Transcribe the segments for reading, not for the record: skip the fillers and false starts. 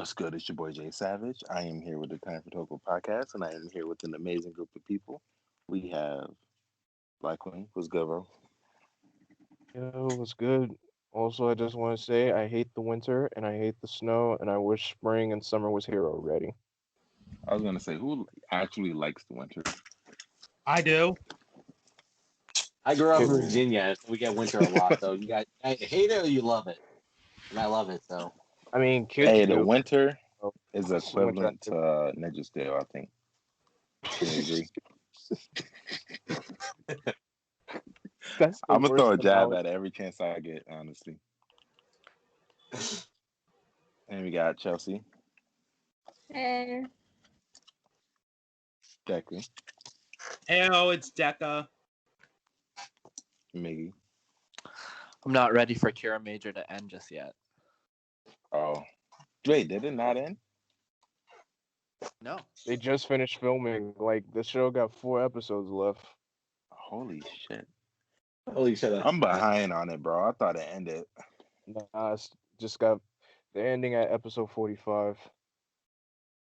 What's good? It's your boy Jay Savage. I am here with the TimeForToku podcast, and I am here with an amazing group of people. We have Black Queen. What's good, bro? Yo, what's good? Also, I just want to say I hate the winter and I hate the snow and I wish spring and summer was here already. I was gonna say, who actually likes the winter? I do. I grew up in It- Virginia, so we get winter a lot. So you guys hate it or you love it, and I love it. So I mean, kids Hey, the do. winter So, is it's winter equivalent to Ninja Steel, I think. Can you agree? That's the I'm gonna throw a worst jab analogy. at it every chance I get, honestly. And we got Chelsea, Hey. Deku, Heyo, it's Deca. Miggy. I'm not ready for Kira Major to end just yet. Oh, wait, did it not end? No. They just finished filming. Like, the show got 4 episodes left. Holy shit! holy shit! I'm behind on it, bro. I thought it ended. Nah, it's just got the ending at episode 45.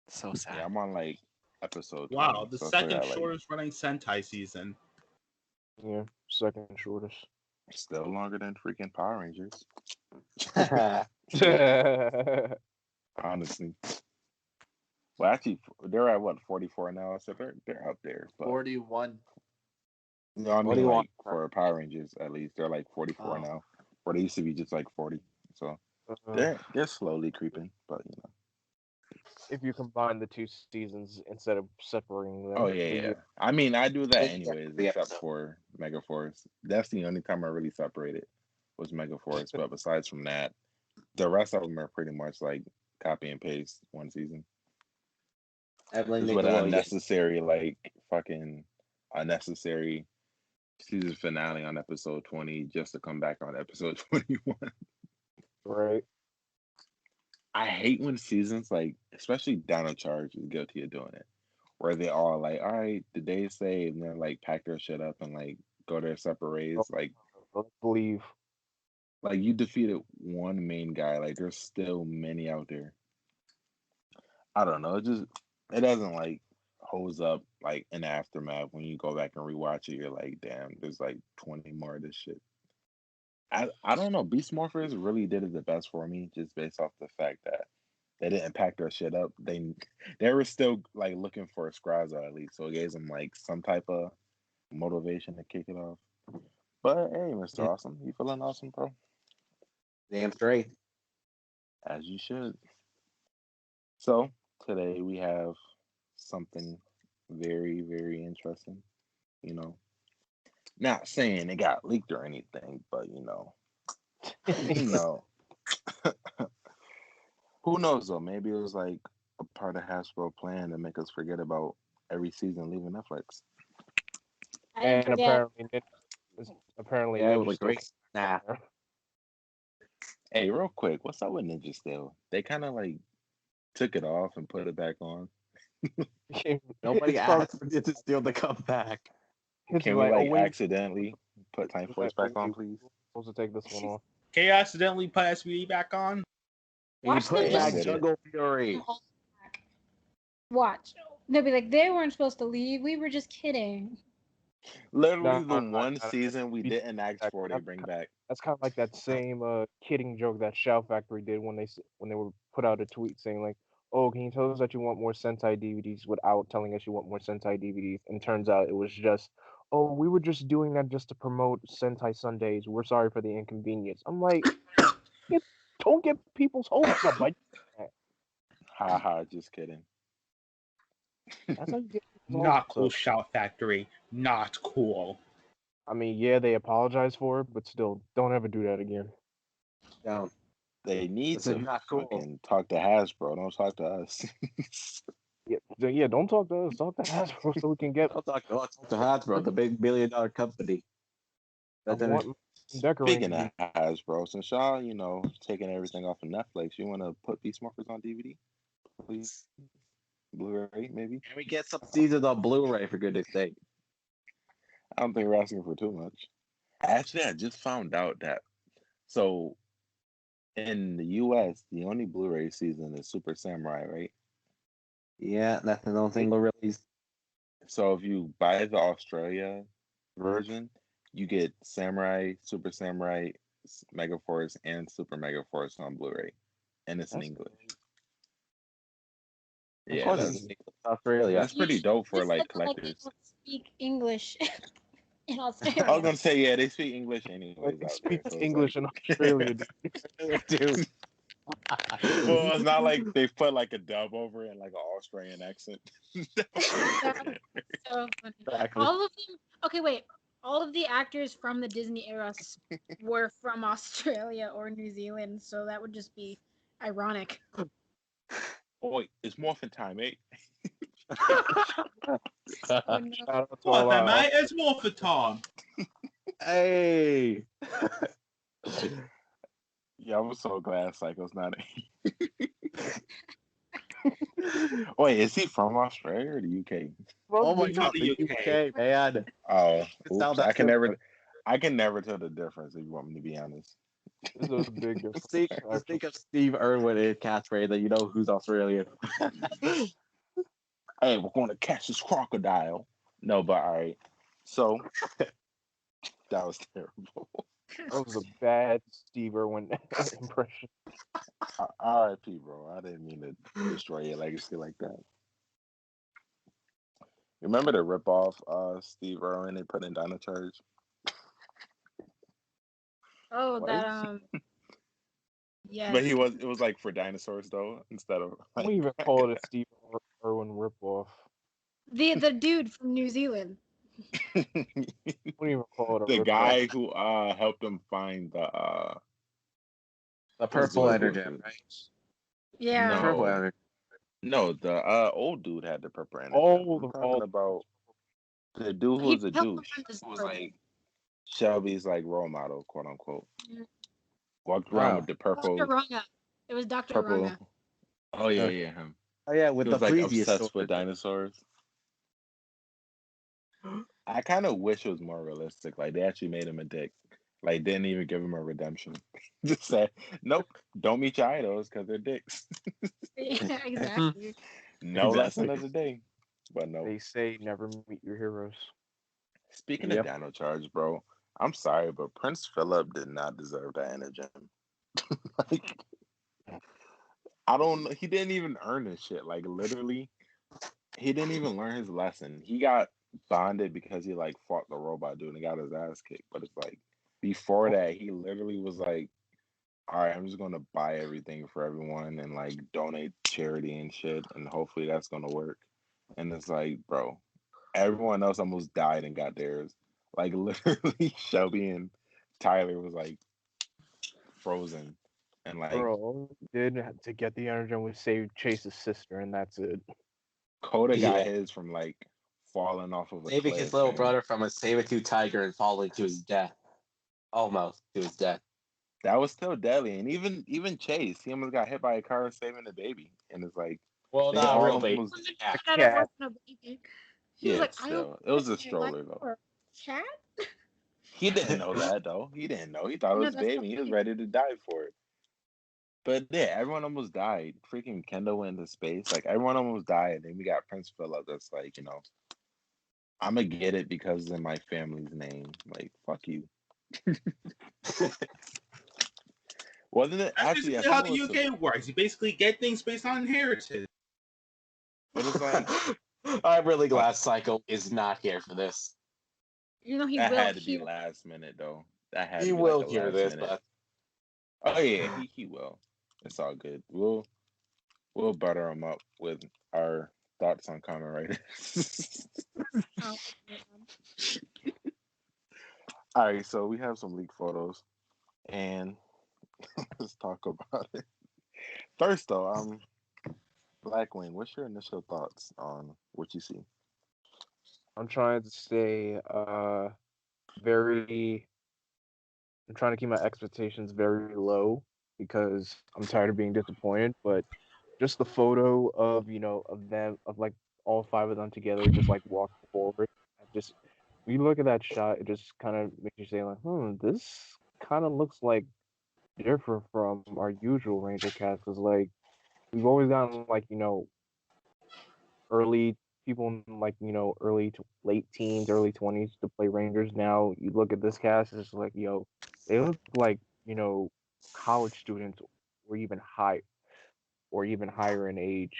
So sad. Yeah, I'm on like episode 20. Wow, the so I still second got, like, shortest running Sentai season. Yeah, second shortest. still longer than freaking Power Rangers, honestly. Well, actually, they're at what 44 now, so they're up there. But 41. no, I mean 41. like for Power Rangers at least, they're like 44 Oh. now. Or they used to be just like 40. So Uh, they're slowly creeping, but you know. if you combine the 2 seasons instead of separating them. Oh yeah. I mean, I do that Yeah, anyways, the except episode. for Mega Force. That's the only time I really separated was Mega Force. But besides from that, the rest of them are pretty much like copy and paste one season. Evelyn Just with an Nickelodeon. unnecessary, like fucking unnecessary season finale on episode 20 just to come back on episode 21. Right. I hate when seasons like, especially Dino Charge is guilty of doing it, where they all like, all right, the day's saved, and then like pack their shit up and like go their separate ways. Let's believe. Like you defeated one main guy, like there's still many out there. I don't know, it doesn't like hose up like in the aftermath when you go back and rewatch it. You're like, damn, there's like 20 more of this shit. I don't know. Beast Morphers really did it the best for me, just based off the fact that they didn't pack their shit up. They were still like looking for a Scryza at least, so it gave them like some type of motivation to kick it off. But hey, Mr. Awesome, you feeling awesome, bro? Damn straight. As you should. So today we have something very, very interesting. You know, not saying it got leaked or anything, but you know, who knows though? Maybe it was like a part of Hasbro plan to make us forget about every season leaving Netflix. I didn't And forget. apparently Yeah, it Ninja was still great. Nah. Hey, real quick, what's up with Ninja Steel? They kind of like took it off and put it back on. Nobody It's probably- asked for it to steal the comeback. it's Can we like, like oh, wait, accidentally put Time Force back on, please? supposed to take this one off. Can you accidentally put SBD back on? You Watch put them back just- Jungle Fury. Watch. They'll be like, they weren't supposed to leave. We were just kidding. Literally No, the one no, season we we- didn't ask for, they bring back. That's kind of like that same kidding joke that Shout Factory did when they were put out a tweet saying like, "Oh, can you tell us that you want more Sentai DVDs without telling us you want more Sentai DVDs?" And turns out it was just, "Oh, we were just doing that just to promote Sentai Sundays. We're sorry for the inconvenience." I'm like, don't get people's hopes up. Like, Haha, just kidding. that's how you get people's Not hopes cool, up. Shout Factory. Not cool. I mean, yeah, they apologize for it, but still, don't ever do that again. Down. They need This is to not cool. fucking talk to Hasbro. Don't talk to us. Yeah, don't talk to us. Talk to Hasbro so we can get. I'll talk to Hasbro, the big billion-dollar company. I That's want decorating. Speaking of Hasbro, since y'all, taking everything off of Netflix, you want to put Beast Morphers on DVD? Please? Blu-ray, maybe? Can we get some seasons on Blu-ray for goodness sake? I don't think we're asking for too much. Actually, I just found out that, so in the U.S., the only Blu-ray season is Super Samurai, right? Yeah, that's the only thing they'll release. So if you buy the Australia version, you get Samurai, Super Samurai, Mega Force, and Super Mega Force on Blu-ray, and it's in That's English. Of Yeah, course, that's it's Australia. pretty dope for You said like that like they collectors. don't speak English in I was Australia. gonna say, yeah, they speak English Like, anyways they out speak there, so it's English like, in Australia, dude. Dude. well, it's not like they put like a dub over it in like an Australian accent. That's so funny. Exactly. All of them. Okay, wait. All of the actors from the Disney era were from Australia or New Zealand, so that would just be ironic. Oh wait, it's morphin time, eh? Oh, no. Shout out to What, all am our I? It's more for Tom. Hey. Yeah, I'm so glad Psycho's not. Wait, is he from Australia or the UK? Oh my from god, the the UK. UK, man. Oh, Sound oops. that I can never tell the difference if you want me to be honest. There's a big difference. Just think of Steve Irwin in Catchphrase, then you know who's Australian. Hey, we're going to catch this crocodile. No, but all right. So that was terrible. That was a bad Steve Irwin impression. R.I.P. bro. I didn't mean to destroy your legacy like that. Remember the ripoff Steve Irwin they put in Dino Charge? Oh, What? that yes. But it was like for dinosaurs though, instead of I like wouldn't even call it a Steve Irwin ripoff. The dude from New Zealand. I wouldn't even call it a the ripoff. guy who helped him find The purple Who's energy, it? right? Yeah. No. Purple energy. No, the old dude had the purple energy. Oh, I'm the talking about the dude who He was a helped him douche. find his Who was sword. like Shelby's like role model, quote unquote. Mhm. Walked around Oh. with the Dr. purple Runga. It was Dr. purple. Runga. Oh yeah, Okay. yeah, him. Oh yeah, He with the was like previous obsessed sword. with dinosaurs. I kind of wish it was more realistic. Like they actually made him a dick. Like didn't even give him a redemption. Just said, nope, don't meet your idols because they're dicks. Yeah, exactly. No Exactly. lesson of the day. But no. They say never meet your heroes. Speaking Yep. of Dino Charge, bro, I'm sorry, but Prince Philip did not deserve that in a gym. Like, I don't know. He didn't even earn this shit. Like literally, he didn't even learn his lesson. He got bonded because he like fought the robot dude and got his ass kicked. But it's like before that, he literally was like, all right, I'm just gonna buy everything for everyone and like donate charity and shit, and hopefully that's gonna work. And it's like, bro, everyone else almost died and got theirs. Like literally, Shelby and Tyler was like frozen, and like Bro, all he did to get the energy was save Chase's sister, and that's it. Coda got Yeah. his from like falling off of a Saving cliff. his little and brother from a saber-tooth tiger and falling to his death. Almost to his death. that was still deadly. And even Chase, he almost got hit by a car saving the baby. And it's like Well, they not all real baby. almost Yeah. Got cat. it from a baby. He was yeah, like, I still. It almost was a risked my life stroller though. for a cat? He didn't know that though. He didn't know. He thought it No, was a that's so baby. He was funny. ready to die for it. But yeah, everyone almost died. Freaking Kendall went into space. Like everyone almost died. And we got Prince Philip that's like, I'm gonna get it because it's in my family's name. Like, fuck you. Wasn't it That's actually? I basically how think it the was. UK works. You basically get things based on inheritance. But it's like I'm really glad Psycho is not here for this. You know, he that will had to be hear. last minute though. That had He to be like will a hear last this, minute. but Oh yeah, he will. It's all good. We'll butter him up with our thoughts on Kamen Riders. Oh, All right, so we have some leaked photos, and let's talk about it. First, though, Blackwing, what's your initial thoughts on what you see? I'm trying to stay very. I'm trying to keep my expectations very low because I'm tired of being disappointed. But just the photo of them of like all five of them together, just like walking forward. Just when you look at that shot, it just kind of makes you say like, this kind of looks like differ from our usual Ranger cast because, like, we've always gotten, like, early people in, like, early to late teens, early 20s to play Rangers. Now you look at this cast, it's like, they look like, college students or even higher in age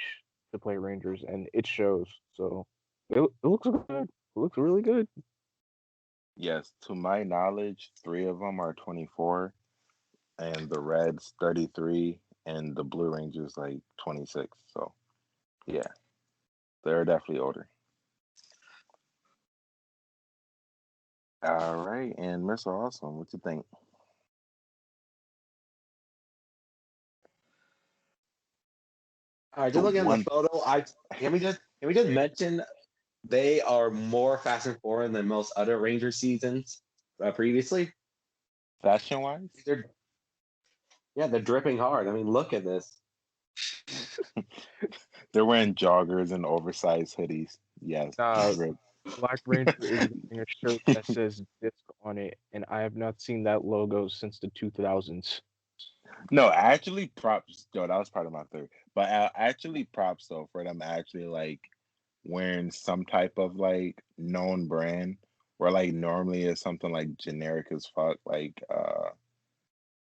to play Rangers, and it shows. So it looks good. It looks really good. Yes, to my knowledge, three of them are 24, and the Reds 33, and the Blue Rangers like 26. So yeah, they're definitely older. All right, and Mr. Awesome, what you think? All right, The just looking at the one photo, can we just mention they are more Fast and Furious than most other Ranger seasons previously. fashion wise, They're they're dripping hard. I mean, look at this. they're wearing joggers and oversized hoodies. Yes, Uh, drip. Black Ranger is wearing a shirt that says disc on it, and I have not seen that logo since the 2000s. No, actually, props. Yo, that was part of my theory. But actually, props though for them actually like wearing some type of like known brand, where like normally it's something like generic as fuck. Like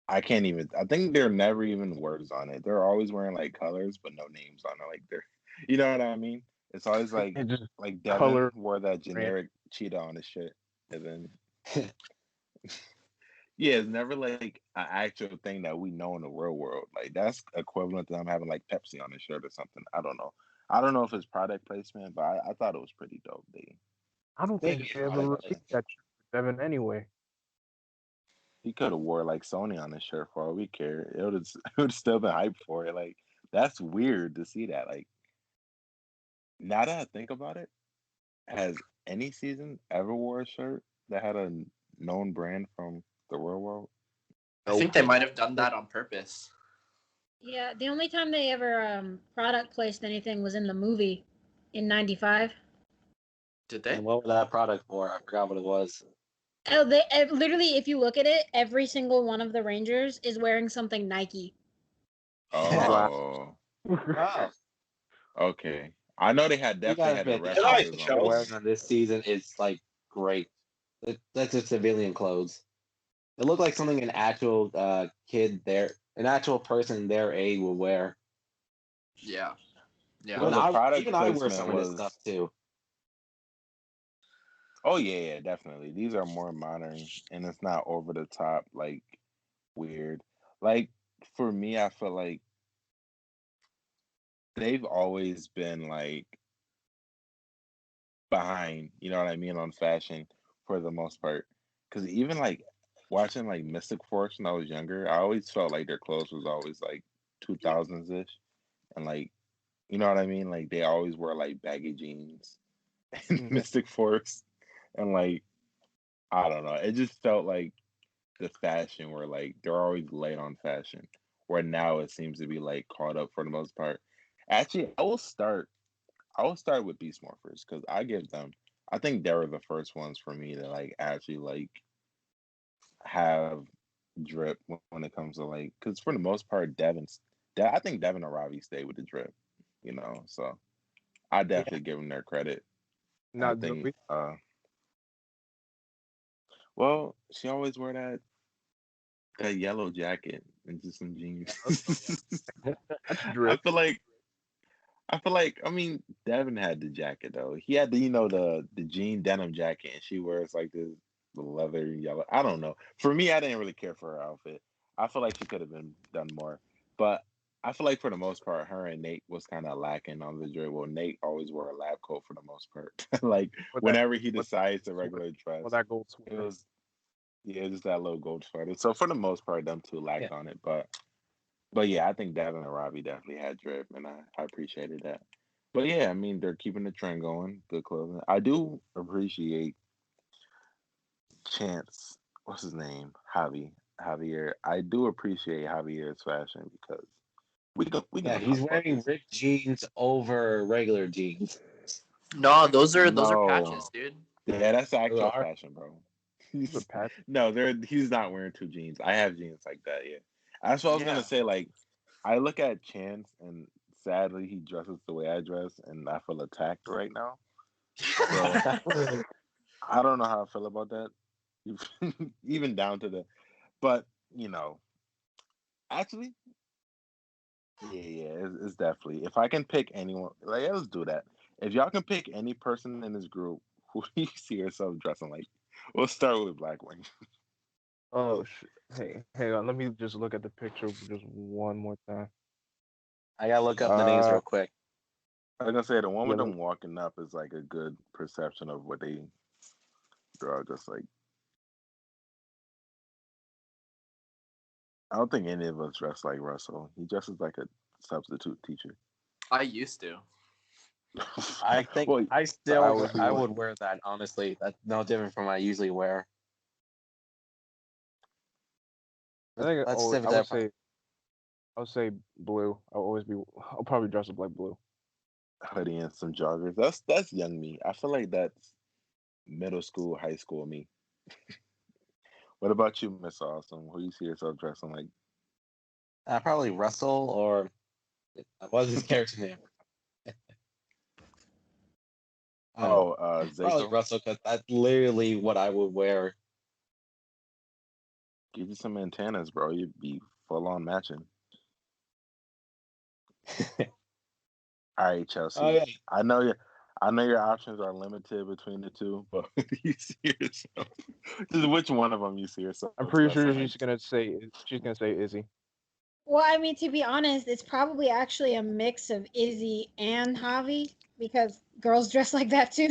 I can't even. I think there are never even words on it. They're always wearing like colors, but no names on it. Like they're, you know what I mean? It's always And just like color Devin wore that brand. generic cheetah on his shit, and then yeah, it's never like an actual thing that we know in the real world. Like that's equivalent to them having like Pepsi on his shirt or something. I don't know. I don't know if it's product placement, but I thought it was pretty dope. I don't Maybe think it's they ever product released placement. that shirt for Devin anyway. He could have wore like Sony on his shirt for all we care. It would have it would still been hype for it. Like that's weird to see that. Like now that I think about it, has any season ever wore a shirt that had a known brand from the real world? I think they might have done that on purpose. Yeah, the only time they ever product placed anything was in the movie in '95. Did they? And what was that product for? I forgot what it was. Oh, they literally, if you look at it, every single one of the Rangers is wearing something Nike. Wow. Oh, Wow. okay. I know they had You definitely gotta had the admit, the Nice outfits replicas they're on choice. wearing point. on this season is like great. That's just civilian clothes. It looked like something an actual an actual person their age would wear. Yeah. Yeah. Well, the product Even I wear placement some of this stuff was. too. Oh yeah, definitely. These are more modern, and it's not over the top like weird. Like for me, I feel like they've always been like behind, you know what I mean, on fashion for the most part. Because even like watching like Mystic Force when I was younger, I always felt like their clothes was always like 2000s ish, and like you know what I mean. Like they always wear like baggy jeans and Mhm. Mystic Force, and like I don't know, it just felt like the fashion where like they're always late on fashion. Where now it seems to be like caught up for the most part. Actually, I will start with Beast Morphers because I give them. I think they were the first ones for me to like actually like have drip when it comes to like because for the most part, I think Devin and Ravi stayed with the drip, you know. So I Yeah. definitely give them their credit. I Not think, Zoe. well, she always wore that yellow jacket and just some jeans. That's I drip. feel like I mean Devin had the jacket though. He had the the jean denim jacket and she wears like this leather yellow. I don't know. For me, I didn't really care for her outfit. I feel like she could have been done more. But I feel like for the most part, her and Nate was kind of lacking on the dribble. Nate always wore a lab coat for the most part. Like With that, whenever he with decides to sweater, regular with dress, that gold it sweater. was yeah, just that little gold sweater. So for the most part, them two Yeah. lacked on it. But yeah, I think Devin and Robbie definitely had drip, and I appreciated that. But yeah, I mean they're keeping the trend going. Good clothing. I do appreciate Chance. What's his name? Javier. I do appreciate Javier's fashion because we Yeah, gonna he's talk about wearing this. ripped jeans over regular jeans. No, those are patches, No, dude. yeah, that's Those actual are fashion, bro. The patch. No, he's not wearing two jeans. I have jeans like that. Yeah, That's what I was Yeah. gonna say. Like, I look at Chance, and sadly, he dresses the way I dress, and I feel attacked right now. So I don't know how I feel about that, even down to the. But you know, actually, yeah, it's definitely. If I can pick anyone, like, yeah, let's do that. If y'all can pick any person in this group, who do you see yourself dressing like? We'll start with Blackwing. Oh, hey, hang on. Let me just look at the picture just one more time. I gotta look up the names real quick. I was gonna say the one with Yeah, them walking up is like a good perception of what they draw. Just like I don't think any of us dress like Russell. He dresses like a substitute teacher. I used to. I think Well, I would wear that, honestly. That's no different from what I usually wear. I think That's I would different. say blue. I'll probably dress up like blue. hoodie and some joggers. That's young me. I feel like that's middle school, high school me. What about you, Miss Awesome? Who you see yourself dressing like? Probably Russell or what's his character name? Oh, Probably Zato. Russell, because that's literally what I would wear. Give you some antennas, bro. You'd be full on matching. All right, Chelsea. Oh yeah. I know your options are limited between the two, but who do you see yourself? Just which one of them you see yourself? I'm pretty sure dressing she's gonna say Izzy. Well, I mean, to be honest, it's probably actually a mix of Izzy and Javi because girls dress like that too.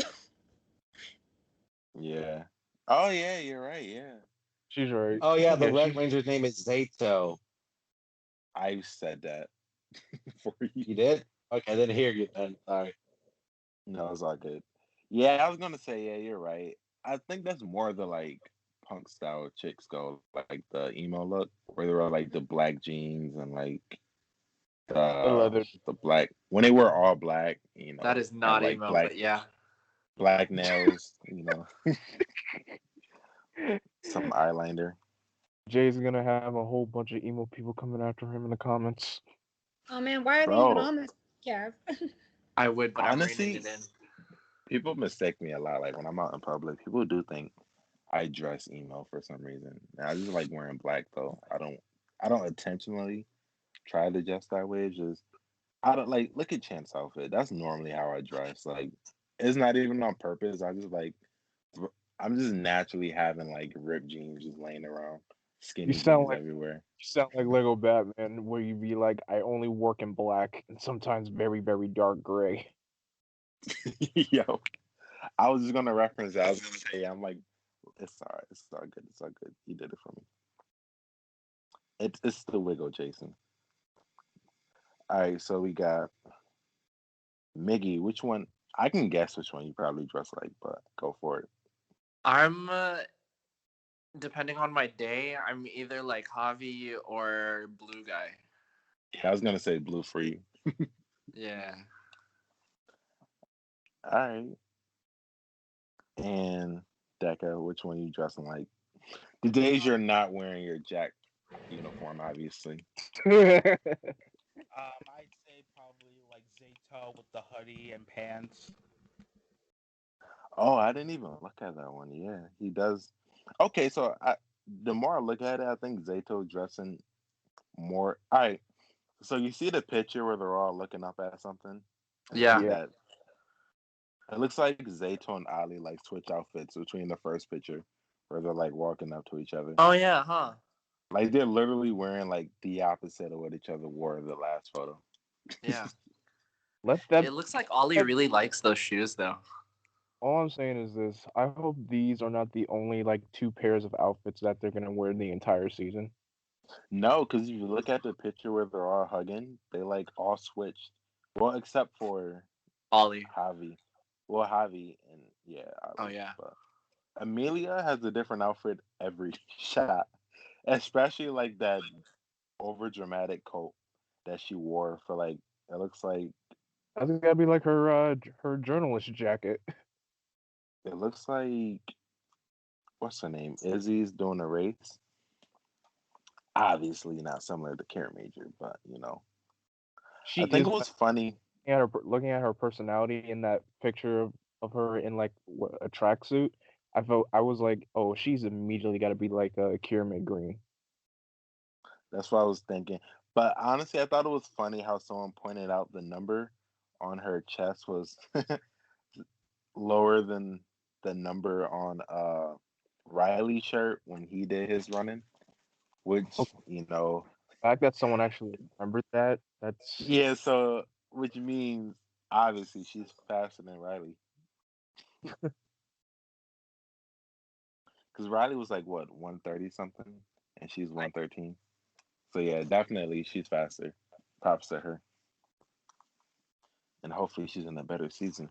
Yeah. Oh yeah, you're right. Yeah. She's right. Oh yeah, the Yeah, Red Ranger's name is Zato. I said that for you. You did? Okay, I didn't hear you then. Sorry. No, it's all good. Yeah, I was gonna say, yeah, you're right. I think that's more the like punk style chicks go, like the emo look, where they were like the black jeans and like the leather. the black when they were all black, That is have not like emo, but yeah. black nails, some eyeliner. Jay's gonna have a whole bunch of emo people coming after him in the comments. Oh man, why are they even Bro, on this, Kev? I would, but I'm honestly, reining it in. people mistake me a lot. Like when I'm out in public, people do think I dress emo for some reason. I just like wearing black though. I don't intentionally try to dress that way. It's just I don't like look at Chance outfit. That's normally how I dress. Like it's not even on purpose. I'm just naturally having like ripped jeans just laying around, You skinny sound jeans like everywhere. Lego Batman, where you be like, I only work in black and sometimes very, very dark gray. Yo, I was just gonna reference that. I was gonna say, I'm like, it's all right. It's all good. It's all good. You did it for me. It's the wiggle, Jason. All right, so we got Miggy. Which one? I can guess which one you probably dress like, but go for it. I'm depending on my day, I'm either like Javi or Blue Guy. Yeah, I was gonna say blue for you. Yeah. All right. And Deca, which one you dressing like? The days you're not wearing your Jack uniform, obviously. I'd say probably like Zato with the hoodie and pants. Oh, I didn't even look at that one. Yeah, he does. Okay, so the more I look at it, I think Zato dressing more. All right, so you see the picture where they're all looking up at something, and Yeah. see that it looks like Zato and Ali like switch outfits between the first picture where they're like walking up to each other. Oh yeah, huh? Like they're literally wearing like the opposite of what each other wore in the last photo. Yeah. Let that. It looks like Ollie really likes those shoes though. All I'm saying is this: I hope these are not the only like two pairs of outfits that they're gonna wear the entire season. No, because if you look at the picture where they're all hugging, they like all switched. Well, except for Ollie. Javi. Well, Javi and yeah, Oh Ali. yeah. But Amelia has a different outfit every shot, especially like that over dramatic coat that she wore for like it looks like I think that'd be like her journalist jacket. it looks like what's her name? Izzy's doing a race. Obviously not similar to Karen Major, but She I think is it was funny. looking at her personality in that picture of her in like a tracksuit. I was like, oh, she's immediately got to be like a Kieran Green. That's what I was thinking. But honestly, I thought it was funny how someone pointed out the number on her chest was lower than the number on Riley's shirt when he did his running, which The fact that someone actually remembered that's yeah. So which means obviously she's faster than Riley because Riley was like what 130 something, and she's 113. So yeah, definitely she's faster. Props to her, and hopefully she's in a better season.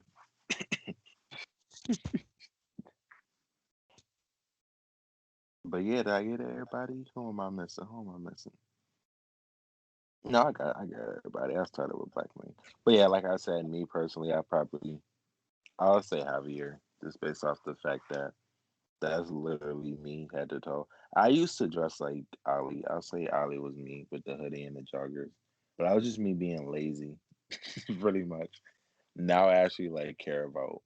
But yeah, did I get everybody? Who am I missing? No, I got everybody. I started with Black Wing. But yeah, like I said, me personally, I'll say Javier, just based off the fact that that's literally me head to toe. I used to dress like Ali. I'll say Ali was me with the hoodie and the joggers. But I was just me being lazy, pretty much. Now I actually like care about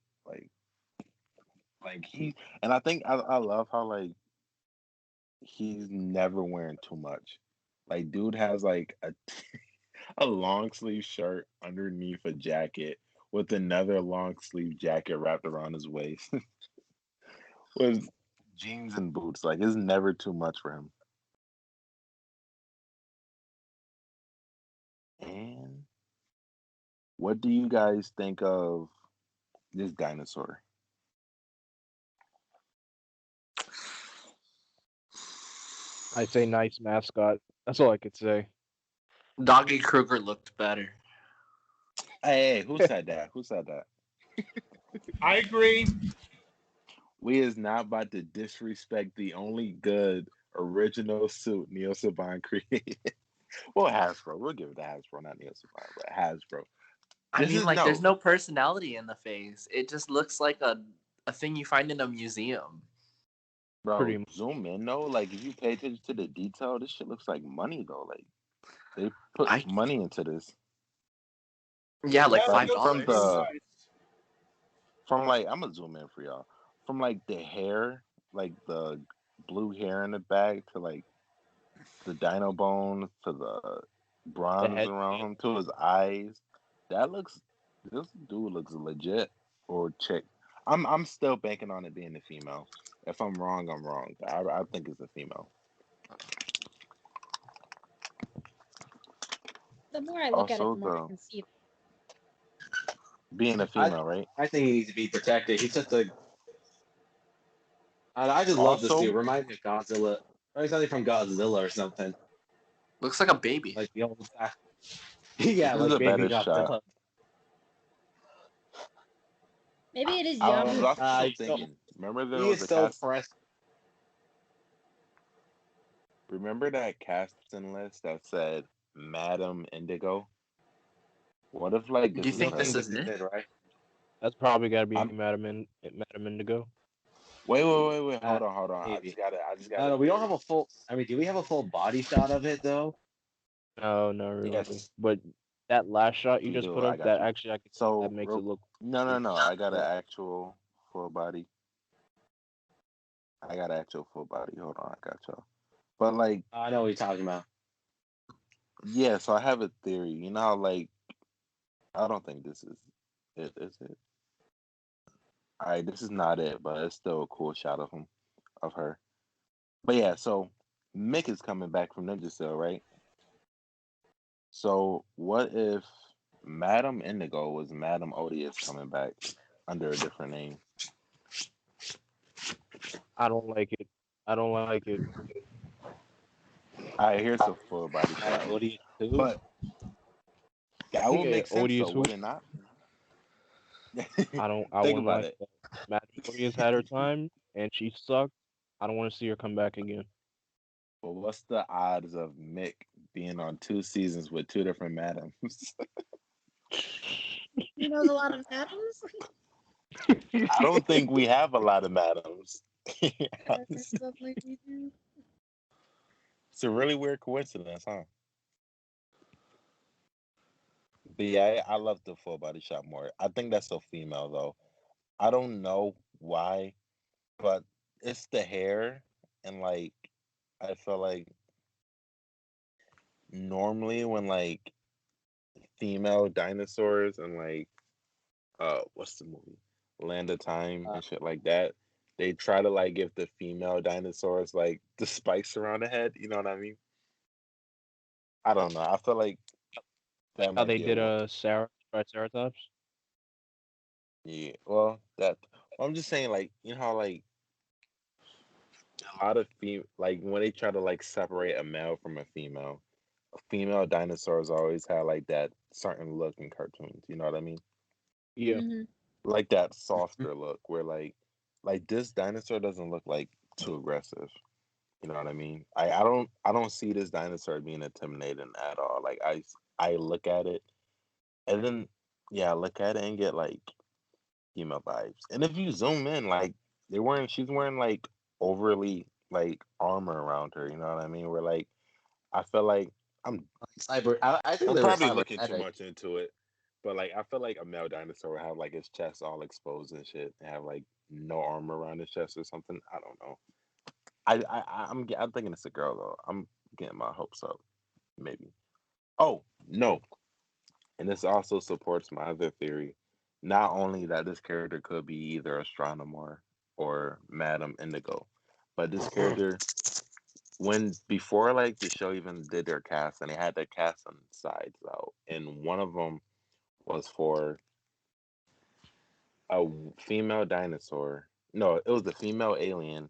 like he and I think I love how like he's never wearing too much. Like dude has like a long sleeve shirt underneath a jacket with another long sleeve jacket wrapped around his waist with jeans and boots. Like it's never too much for him. And what do you guys think of this dinosaur? I say nice mascot. That's all I could say. Doggy Kruger looked better. Hey, who said that? Who said that? I agree. We is not about to disrespect the only good original suit Neil Saban created. Well, Hasbro. We'll give it to Hasbro, not Neil Saban, but Hasbro. I This mean, is like, there's no personality in the face. It just looks like a thing you find in a museum. Bro, Pretty much. zoom in though. Like if you pay attention to the detail, this shit looks like money though. Like they put money into this. Yeah, like Yeah, Like, it looks pretty $5. nice. from like I'm gonna zoom in for y'all. From like the hair, like the blue hair in the back to like the dino bones to the bronze head. around him to his eyes. This dude looks legit or chick. I'm still banking on it being a female. If I'm wrong, I'm wrong. I think it's a female. The more I look at it, Also, the more I can see. being a female, right? I think he needs to be protected. He's just a. I just love this Also- dude. Reminds me of Godzilla. Or something from Godzilla or something. Looks like a baby. Like the old. Yeah, This is like a baby better Godzilla. shot. Maybe it is I was young. also he's so- thinking. Remember there He was is a so cast. pressed. Remember that casting list that said Madam Indigo? What if like Do this you is think her? this is it? Right? That's probably got to be I'm- Madam Indigo. Wait. Hold on. Maybe. I just No, gotta. we don't have a full. I mean, do we have a full body shot of it though? No, not really. Yes. But that last shot you We just do, put I up, got that you. actually So that makes it look. No. I got an actual full body. Hold on, I got y'all. But like, I know what you're talking about. yeah. So I have a theory. You know how like I don't think this is it. Is it? All right, this is not it, but it's still a cool shot of her. But yeah, so Mick is coming back from Ninja Cell, right? So what if Madam Indigo was Madam Odious coming back under a different name? I don't like it. All right, here's a full body shot. What do you do? But that would Yeah, make sense, Odious though, who? would it not? I Think wouldn't about like it. that. Madam Odious had her time and she sucked. I don't want to see her come back again. But what's the odds of Mick being on 2 seasons with 2 different madams? He knows a lot of atoms. I don't think we have a lot of madams. Something we do. It's a really weird coincidence, huh? But yeah, I love the full body shot more. I think that's so female though. I don't know why, but it's the hair and like I feel like normally when like female dinosaurs and like what's the movie? Land of Time Uh, and shit like that, they try to like give the female dinosaurs like the spikes around the head, you know what I mean? I don't know. I feel like that How might they be a did little Triceratops. yeah. Well I'm just saying like you know how like a lot of like when they try to like separate a male from a female dinosaurs always had like that certain look in cartoons, you know what I mean? Yeah. Hmm. Like that softer look where like this dinosaur doesn't look like too aggressive. You know what I mean? I don't see this dinosaur being intimidating at all. Like I look at it and then yeah, I look at it and get like female vibes. And if you zoom in, like she's wearing like overly like armor around her. You know what I mean? Where like I feel like I'm cyber. I think I'm they were probably looking too cybernetic. much into it, but like I feel like a male dinosaur would have like his chest all exposed and shit, and have like no armor around his chest or something. I don't know. I'm thinking it's a girl though. I'm getting my hopes up. Maybe. Oh no, and this also supports my other theory. Not only that this character could be either Astronomer or Madame Indigo, but this character when before like the show even did their cast and they had their cast on sides out, and one of them was for a female dinosaur. No, it was a female alien,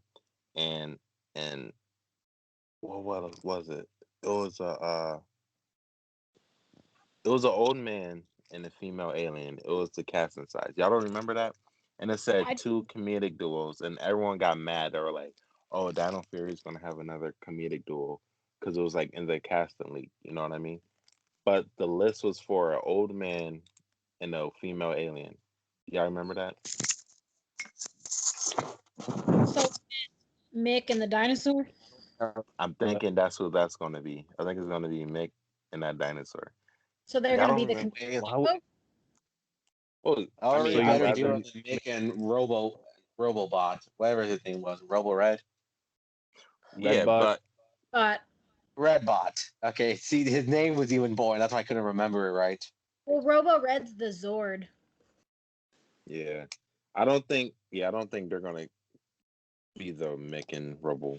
and and what was it? It was an old man and a female alien. It was the casting size. Y'all don't remember that? And it said I two comedic duos, and everyone got mad. They were like, "Oh, Dino Fury is gonna have another comedic duo," because it was like in the casting league. You know what I mean? But the list was for an old man and a female alien. Y'all remember that? so Mick and the dinosaur. I'm thinking that's who that's gonna be. I think it's gonna be Mick and that dinosaur. So they're Y'all gonna don't be the remember? Why duo. Well, I Already So mean, you I'd better think duo rather. it's than Mick and Robobot, whatever his name was, Robo Red, Yeah, Redbot? But Redbot. Okay, see, his name was even boring. That's why I couldn't remember it right. well, Robo Red's the Zord. Yeah, I don't think they're gonna be the Mick and Robo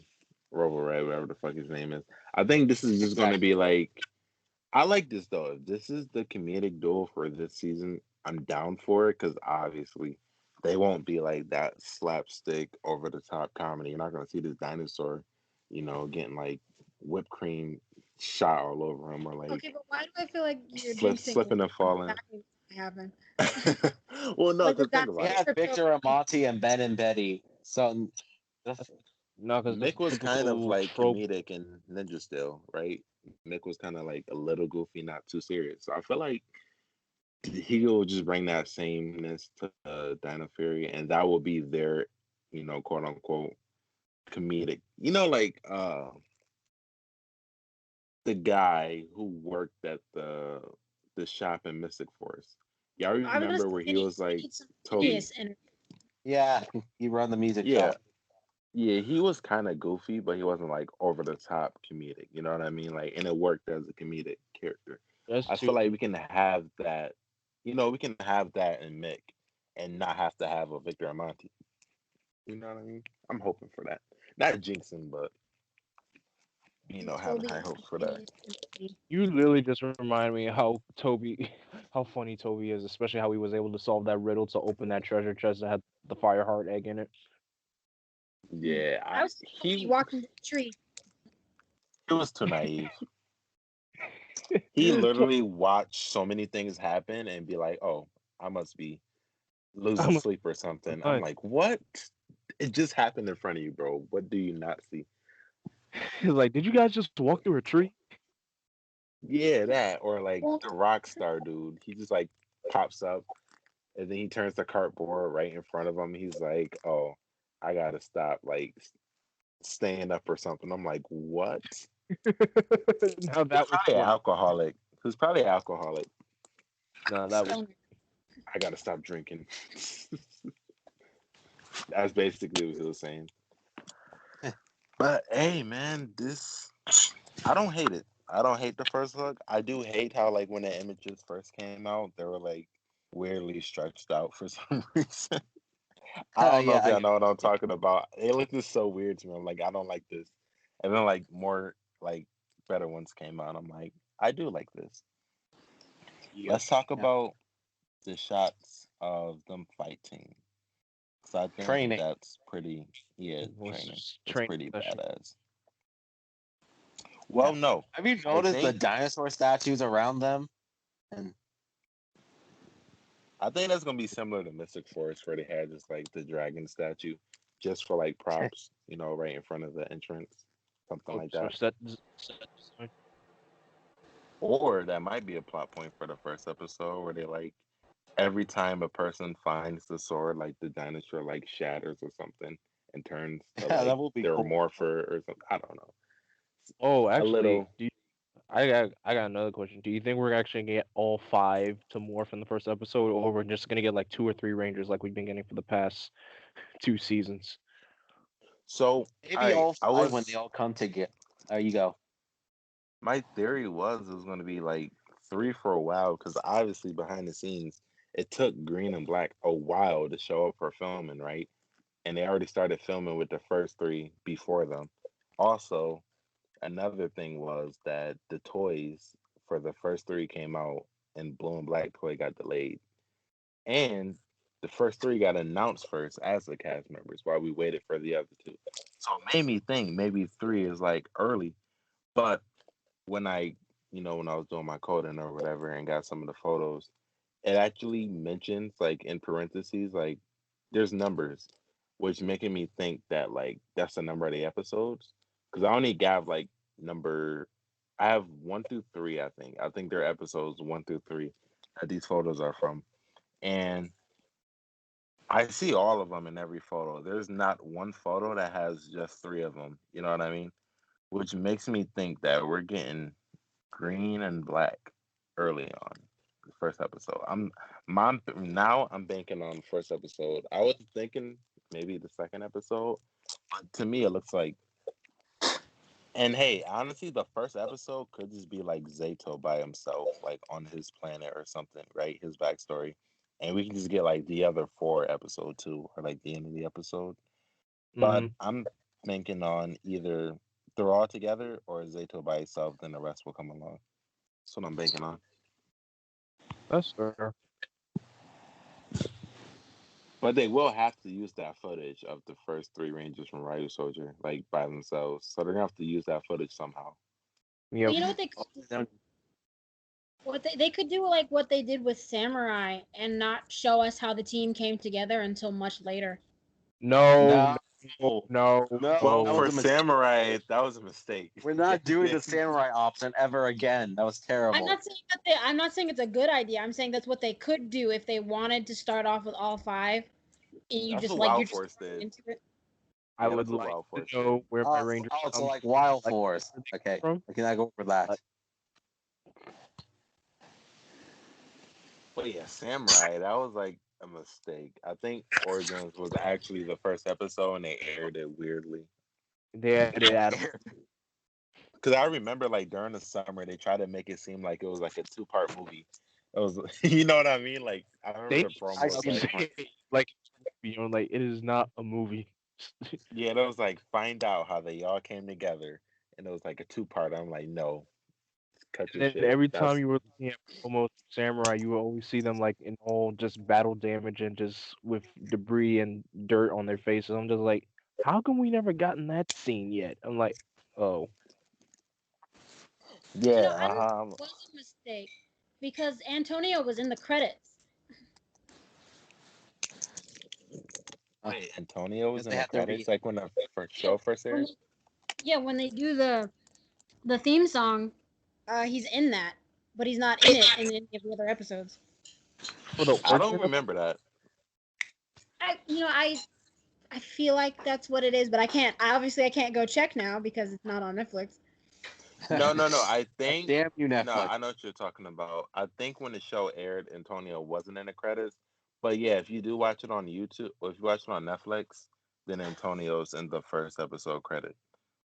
Ray, whatever the fuck his name is. I think this is just gonna be Exactly. like. I like this though. If this is the comedic duel for this season, I'm down for it because obviously they won't be like that slapstick over the top comedy. You're not gonna see this dinosaur, getting like whipped cream shot all over him or like Okay, but why do I feel like you're jinxing slipping and falling. exactly what's happen? Well, no, Like the because think We about dinosaurs it. had are Victor so Amati and Ben and Betty. So No, because the Mick was kind of typical like trope. comedic in Ninja Still, right? Mick was kind of like a little goofy, not too serious. So I feel like he'll just bring that sameness to Dino Fury, and that will be their, quote unquote comedic. Like the guy who worked at the shop in Mystic Forest. Y'all I was gonna say remember where they he need, was they like need some Toby? Phineas energy. yeah, he run the music Yeah, shop. yeah, he was kind of goofy, but he wasn't like over the top comedic. You know what I mean? Like, and it worked as a comedic character. That's I too. feel like we can have that. We can have that in Mick, and not have to have a Victor Amante. You know what I mean? I'm hoping for that. Not jinxing, but having Toby high and hopes some for that. Phineas energy. You literally just remind me how Toby, how funny Toby is, especially how he was able to solve that riddle to open that treasure chest that had the fire heart egg in it. Yeah, I was Toby walking the tree. he was too naive. He literally watched so many things happen and be like, "Oh, I must be losing I'm sleep or something." I'm like, like, "What? It just happened in front of you, bro. What do you not see?" he's like, did you guys just walk through a tree? Yeah, that or like Well, the rock star dude. He just like pops up and then he turns the cartboard right in front of him. He's like, "Oh, I gotta stop like staying up or something." I'm like, "What?" Now that was Probably funny. alcoholic. Who's probably alcoholic. No, that was Stoner. I gotta stop drinking. That's basically what he was saying. But hey, man, I don't hate it. I don't hate the first look. I do hate how like when the images first came out, they were like weirdly stretched out for some reason. I don't know Yeah, if y'all know what I'm talking about. It looked just so weird to me. I'm like, I don't like this. And then like more like better ones came out. I'm like, I do like this. Let's talk about the shots of them fighting. So I think Training. that's pretty training. It's pretty session. badass. Well, no. Have you I noticed the think dinosaur statues around them? And I think that's gonna be similar to Mystic Forest where they had just like the dragon statue just for like props, right in front of the entrance. Something like So that. set, Or that might be a plot point for the first episode where they like every time a person finds the sword, like the dinosaur like shatters or something and turns to yeah, like that will be their cool. morpher or something. I don't know. Oh, A actually, little. I got another question. Do you think we're actually gonna get all 5 to morph in the first episode, or we're just gonna get like 2 or 3 Rangers like we've been getting for the past 2 seasons? So Maybe all I five when they was all come together. There you go. my theory was it was going to be like 3 for a while because obviously behind the scenes it took Green and Black a while to show up for filming, right? And they already started filming with the first 3 before them. Also, another thing was that the toys for the first 3 came out and Blue and Black toy got delayed. And the first 3 got announced first as the cast members while we waited for the other 2. So it made me think maybe 3 is like early. But when when I was doing my coding or whatever and got some of the photos, it actually mentions like in parentheses, like there's numbers, which making me think that like that's the number of the episodes. Because I only got like number, I have 1 through 3. I think they're episodes 1 through 3 that these photos are from, and I see all of them in every photo. There's not one photo that has just 3 of them. You know what I mean? Which makes me think that we're getting Green and Black early on the first episode. Now I'm banking on the first episode. I was thinking maybe the second episode, but to me it looks like. And hey, honestly, the first episode could just be like Zato by himself, like on his planet or something, right? His backstory, and we can just get like the other 4 episode 2 or like the end of the episode. But I'm thinking on either they're all together or Zato by himself, then the rest will come along. That's what I'm banking on. That's fair. But they will have to use that footage of the first 3 Rangers from Ryu Soldier, like by themselves. So they're gonna have to use that footage somehow. Yep. Well, you know what they could do? What they could do like what they did with Samurai and not show us how the team came together until much later. No, No. no. Well, that for was a mistake. Samurai, that was a mistake. We're not doing the samurai option ever again. That was terrible. I'm not saying it's a good idea. I'm saying that's what they could do if they wanted to start off with all 5. And you That's just what like Wild you're just Force did. into it. I Yeah, would that's what like Wild to Force know did. where my Rangers it's come like from, Wild like, Force. where they Okay, come from. I cannot go over that. Like, But yeah, Samurai, that was like a mistake. I think Origins was actually the first episode and they aired it weirdly. they added Adam. Because I remember like during the summer they tried to make it seem like it was like a 2-part movie. It was you know what I mean? Like I remember They the promo was like like like it is not a movie. yeah, that was like find out how they all came together and it was like a 2-part. I'm like, no, cut your And shit. every That's time you were looking at almost Samurai, you would always see them like in all just battle damage and just with debris and dirt on their faces. I'm just like, how come we never gotten that scene yet? I'm like, oh, yeah, I don't think it was a mistake because Antonio was in the credits. Wait, Antonio was Because in they the had to credits like when the first show first aired? When they do the theme song, he's in that, but he's not in it in any of the other episodes. for the I don't origin remember that. I feel like that's what it is, but I can't. I can't go check now because it's not on Netflix. No. I think Damn you, no. Netflix. I know what you're talking about. I think when the show aired, Antonio wasn't in the credits. But yeah, if you do watch it on YouTube or if you watch it on Netflix, then Antonio's in the first episode credit.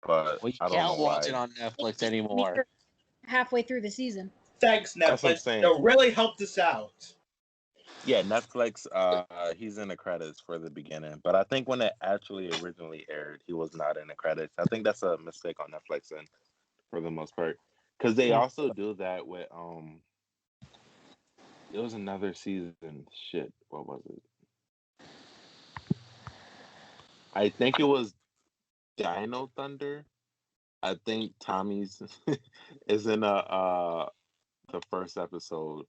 But Well, you I don't know can't watch it why. on Netflix Neither anymore. halfway through the season. Thanks, That's what I'm Netflix. saying. It really helped us out. Yeah, Netflix. He's in the credits for the beginning, but I think when it actually originally aired, he was not in the credits. I think that's a mistake on Netflix, and for the most part, because they also do that with It was another season. Shit, what was it? I think it was Dino Thunder. I think Tommy's is in the first episode,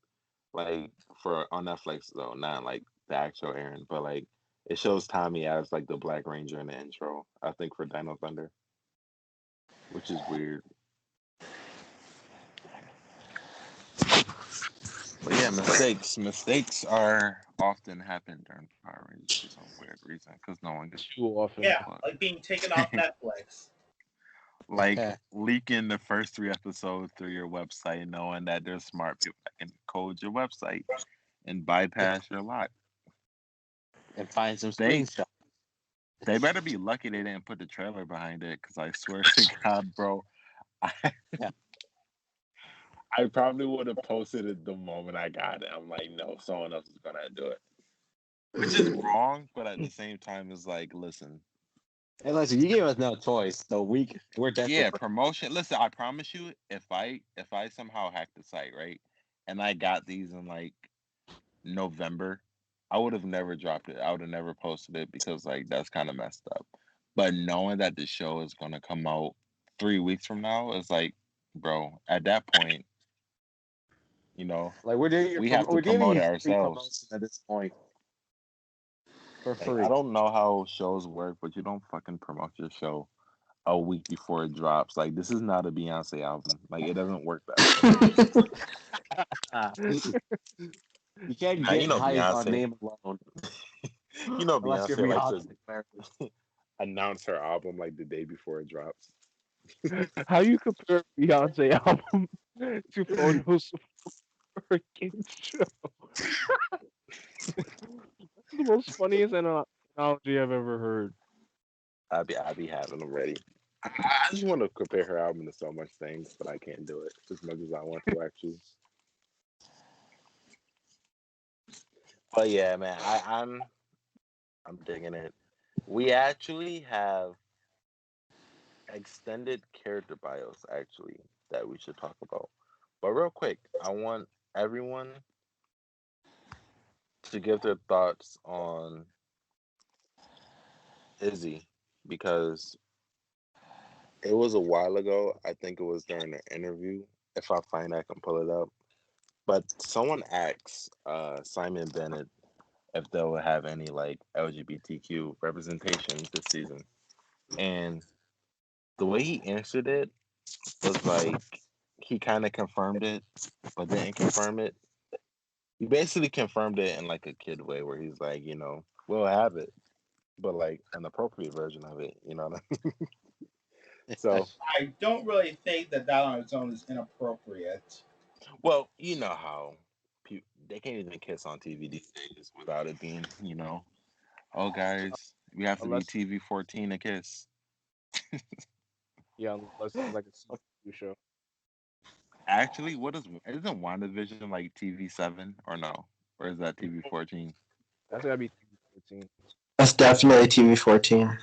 like for on Netflix though, not like the actual Aaron, but like it shows Tommy as like the Black Ranger in the intro. I think for Dino Thunder, which is weird. But yeah, mistakes are often happen during Power Rangers for some weird reason because no one gets Too often. Yeah, like being taken off Netflix. like leaking the first 3 episodes through your website, knowing that there's smart people that can code your website and bypass your lock. And find some They screenshots. they better be lucky they didn't put the trailer behind it, because I swear to God, bro, I, Yeah. I probably would have posted it the moment I got it. I'm like, no, someone else is gonna do it, which is wrong, but at the same time, it's like, listen, Hey, listen, you gave us no choice, so we're desperate. yeah, promotion. Listen, I promise you, if I somehow hacked the site, right, and I got these in like November, I would have never dropped it. I would have never posted it because like that's kind of messed up. But knowing that the show is gonna come out 3 weeks from now is like, bro, at that point, Like we're doing we have to we're giving promote it you free promotion ourselves. at this point for Like, free. I don't know how shows work, but you don't fucking promote your show a week before it drops. Like, this is not a Beyonce album. Like, it doesn't work that You can't way. Now, get hype on Beyonce. name alone unless you're Beyonce likes to Beyonce. announce her album like the day before it drops. How you compare Beyonce album to photos for a kid's show? That's the most funniest analogy I've ever heard. I be having them ready. I just want to compare her album to so much things, but I can't do it as much as I want to actually. But yeah, man, I'm digging it. We actually have extended character bios actually that we should talk about. But real quick, I want everyone to give their thoughts on Izzy, because it was a while ago. I think it was during an interview. If I find I can pull it up. But someone asked Simon Bennett if they will have any like LGBTQ representation this season. And the way he answered it was like he kind of confirmed it, but didn't confirm it. He basically confirmed it in like a kid way, where he's like, we'll have it, but like an appropriate version of it. You know what I mean? So, I don't really think that on its own is inappropriate. well, you know how they can't even kiss on TV these days without it being, oh guys, we have to be Unless, TV-14 to kiss. yeah, unless it's like a CW show. Actually, isn't WandaVision like TV7 or no? Or is that TV-14? That's gotta be TV 14. That's definitely TV 14.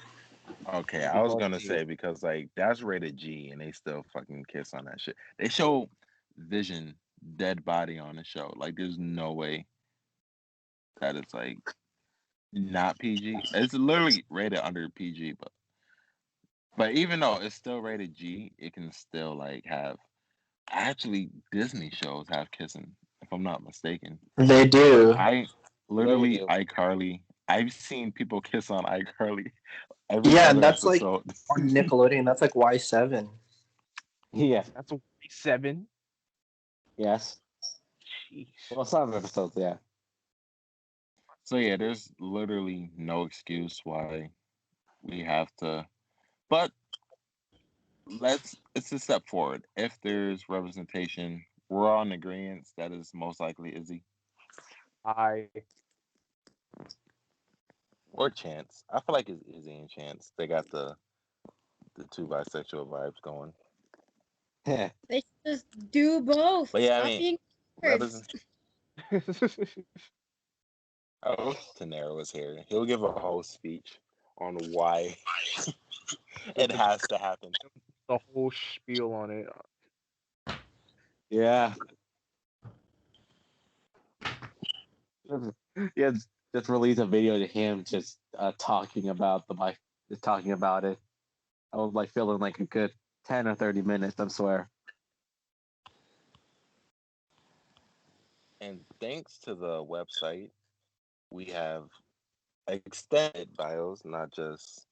Okay, I was Because gonna say because like that's rated G and they still fucking kiss on that shit. They show Vision dead body on the show. Like there's no way that it's like not PG. It's literally rated under PG, but even though it's still rated G, it can still like have actually Disney shows have kissing, if I'm not mistaken. They do. I Really literally do. iCarly. I've seen people kiss on iCarly every Yeah, other that's like episode. on Nickelodeon. That's like Y7. Yeah. that's a 7. Yes. Jeez. Well, some episodes, yeah. So yeah, there's literally no excuse why we have to. But it's a step forward. If there's representation, we're all in agreement that is most likely Izzy I or Chance. I feel like it's Izzy and Chance. They got the two bisexual vibes going. Yeah. They should just do both. But yeah, I Stop mean, being weird. I wish Tanero was here. He'll give a whole speech on why it has to happen. the whole spiel on it. Yeah. Yeah, just release a video to him just talking about just talking about it. I was like feeling like a good 10 or 30 minutes, I swear. And thanks to the website, we have extended bios, not just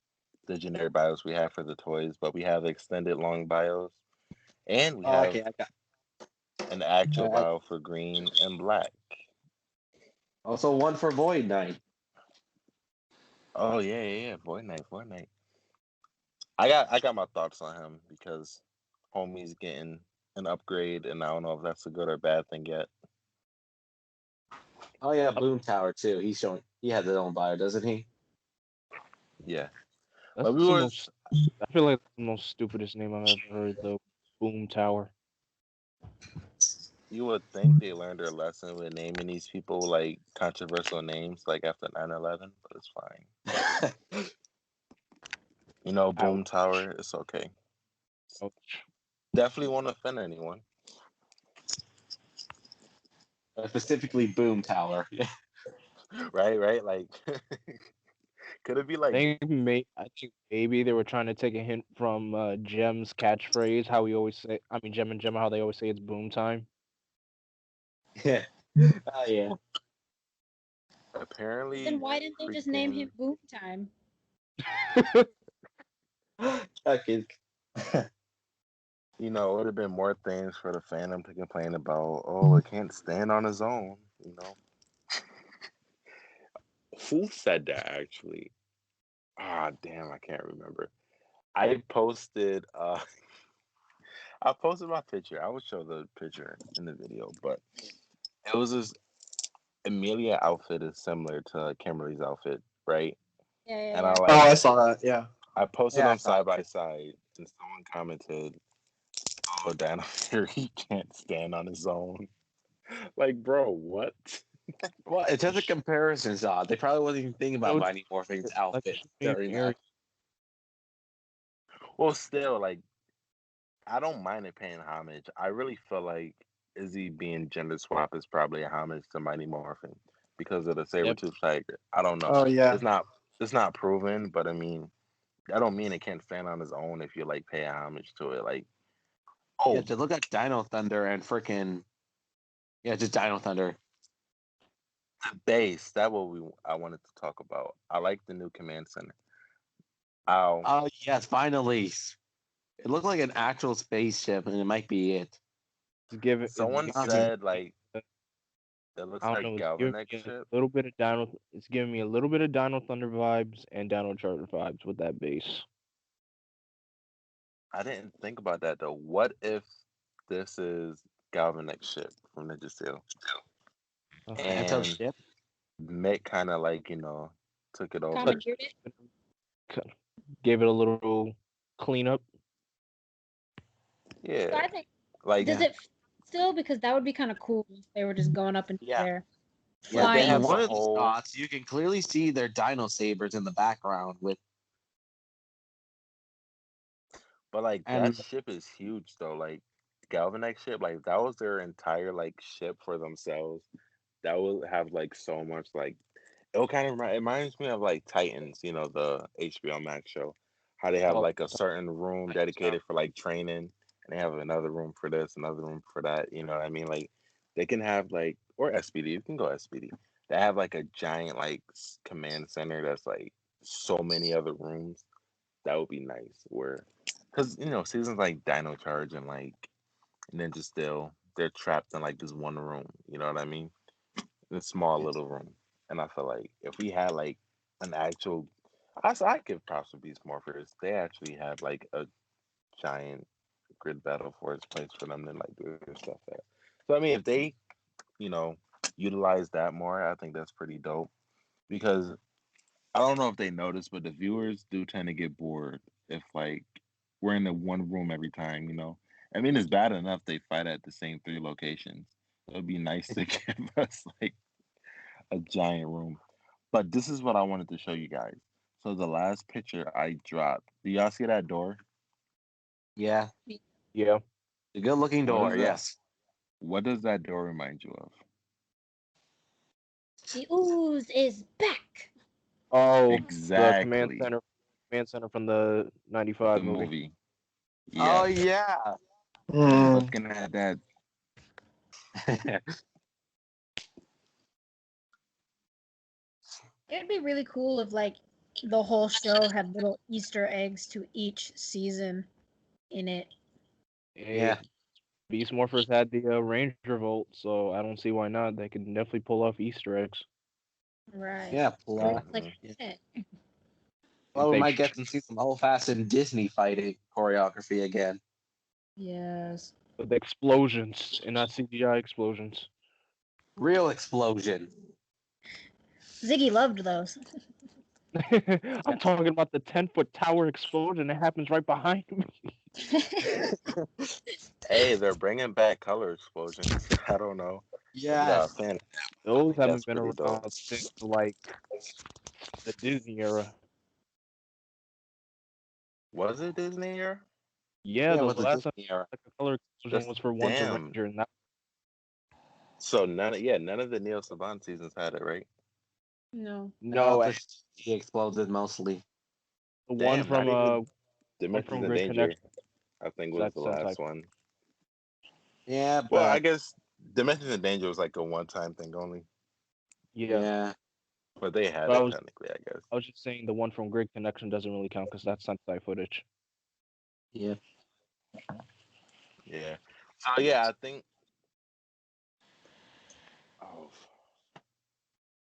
the generic bios we have for the toys, but we have extended long bios, and we Oh, have okay, I got. an actual Uh, bio for green and black. also, one for Void Knight. Oh yeah. Void Knight. I got my thoughts on him because homie's getting an upgrade, and I don't know if that's a good or bad thing yet. Oh yeah, Boom Tower too. He has his own bio, doesn't he? Yeah, That's but we the was most. I feel like that's the most stupidest name I've ever heard. The Boom Tower. you would think they learned their lesson with naming these people like controversial names like after 9/11, but it's fine. You know, Boom Ouch. Tower, it's okay. Ouch. Definitely won't offend anyone. Specifically, Boom Tower. Right? Like, could it be like, I think maybe they were trying to take a hint from Jem's catchphrase. How we always say. I mean, Jem and Gemma. How they always say it's boom time. Yeah. Oh yeah. apparently, Then why didn't they just name him freaking, Boom Time? Okay. you know, it would have been more things for the fandom to complain about. Oh, it can't stand on its own, you know? Who said that actually? Ah, damn, I can't remember. I posted, I posted my picture. I would show the picture in the video, but it was this Amelia outfit is similar to Kimberly's outfit, right? Yeah. And I Oh, like I saw that. Yeah. I posted Yeah, I them saw side by it. side, and someone commented, "Oh, Dino Fury can't stand on his own." Like, bro, what? Well, it's just a comparison shot. They probably wasn't even thinking about Showed Mighty Morphin's like outfit showing during Aaron. that. Well, still, like, I don't mind it paying homage. I really feel like Izzy being gender swap is probably a homage to Mighty Morphin because of the saber Yep. tooth tiger. I don't know. Oh yeah. It's not it's not proven, but I mean, I don't mean it can't stand on its own if you like pay homage to it. Like, Yeah, oh, just look at Dino Thunder and freaking just Dino Thunder. base. That what I wanted to talk about. I like the new command center. Ow. Oh yes, finally. It looked like an actual spaceship, and it might be it. It's giving. Someone It's giving. said like it looks I don't like know. It's giving Galvanic me a ship. little bit of Dino. It's giving me a little bit of Dino Thunder vibes and Dino Charger vibes with that base. I didn't think about that though. What if this is Galvanic ship from Ninja Steel? Ugh. Kanto And ship. Mick kind of like, took it over. Commandeered it. Gave it a little cleanup. So Yeah. I think Like, does it fit still, because that would be kind of cool if they were just going up into Yeah. there. Yeah, like they Flying. in have the one of the whole, shots, you can clearly see their dino sabers in the background but like that and ship is huge though. Like, Galvanic ship, like that was their entire like ship for themselves. That will have like so much like it'll kind of it reminds me of like Titans, the HBO Max show. How they have Oh, like a certain room dedicated for like training, and they have another room for this, another room for that. You know what I mean? Like they can have like or SPD, you can go SPD. They have like a giant like command center that's like so many other rooms. That would be nice. Where, because seasons like Dino Charge and like Ninja Steel, they're trapped in like this one room. You know what I mean? In a small little room. And I feel like if we had like an actual, I give props to Beast Morphers. They actually have like a giant grid battle force place for them to like do their stuff at. So I mean, if they, you know, utilize that more, I think that's pretty dope. Because I don't know if they notice, but the viewers do tend to get bored if like we're in the one room every time. I mean, it's bad enough they fight at the same three locations. It would be nice to give us like a giant room. But this is what I wanted to show you guys. So the last picture I dropped, do y'all see that door? Yeah, Yeah. a good-looking What door. is that? Yes. What does that door remind you of? The ooze is back. Oh, the Exactly. command center from the '95 The movie. movie. Oh Yes. yeah. Hmm. Looking at that. It'd be really cool if like the whole show had little Easter eggs to each season in it. Hey, Yeah. Beast Morphers had the Ranger Vault, so I don't see why not. They can definitely pull off Easter eggs. Right. Yeah. Like Mhm. that. Well, If we they might get to see some old-fashioned Disney fighting choreography again. Yes. with explosions and not CGI explosions. Real explosion. Ziggy loved those. I'm talking about the 10-foot tower explosion that happens right behind me. Hey, they're bringing back color explosions. I don't know. If you got a Yes. fan, I Those think that's haven't been pretty dope. around since like the Disney era. Was it Disney year? Yeah, Yeah, the with the last time Disney era. like a color explosion That's was for Once a damn. Ranger, and that So none of the Neo Saban seasons had it, right? No. no, He exploded mostly. the one Damn, not from even one Dimensions from in Great Danger, Connection. I think was That's the Sentai. last one. Yeah, Well, I but guess Dimensions in Danger was like a one-time thing only, Yeah, yeah. but they had but it technically, I guess. I was just saying the one from Great Connection doesn't really count because that's Sentai footage. Yeah. Yeah. So yeah, I think. Oh,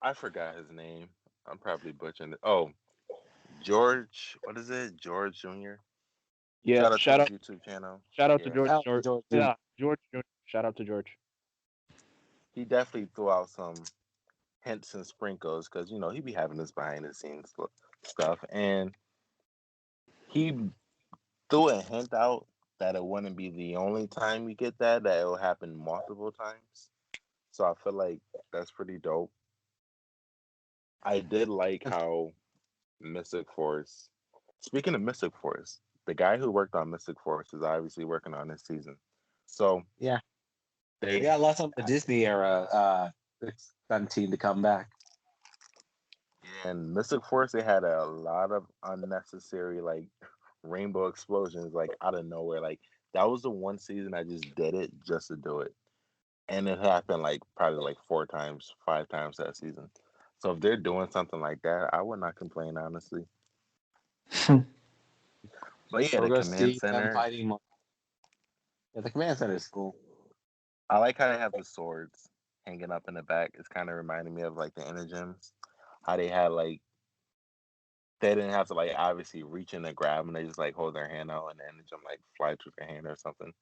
I forgot his name. I'm probably butchering it. Oh, George. What is it? George Jr. Yeah, Shout out to his YouTube channel. shout out to Yeah, George. Out George. George. Yeah, George. Shout out to George. he definitely threw out some hints and sprinkles because he be having this behind the scenes stuff, and he threw a hint out that it wouldn't be the only time we get that it will happen multiple times. So I feel like that's pretty dope. I did like how Mystic Force. Speaking of Mystic Force, the guy who worked on Mystic Force is obviously working on this season. So Yeah. they We got lots of the Disney era stunt team to come back. and Mystic Force they had a lot of unnecessary like rainbow explosions like out of nowhere. Like that was the one season I just did it just to do it. And it happened like probably like 4 times, 5 times that season. So if they're doing something like that, I would not complain honestly. But yeah, We're the gonna command see them center. fighting more. Yeah, the command center is cool. I like how they have the swords hanging up in the back. It's kind of reminding me of like the Energems. How they had like they didn't have to like obviously reach in and grab them. They just like hold their hand out and the Energem like fly through their hand or something.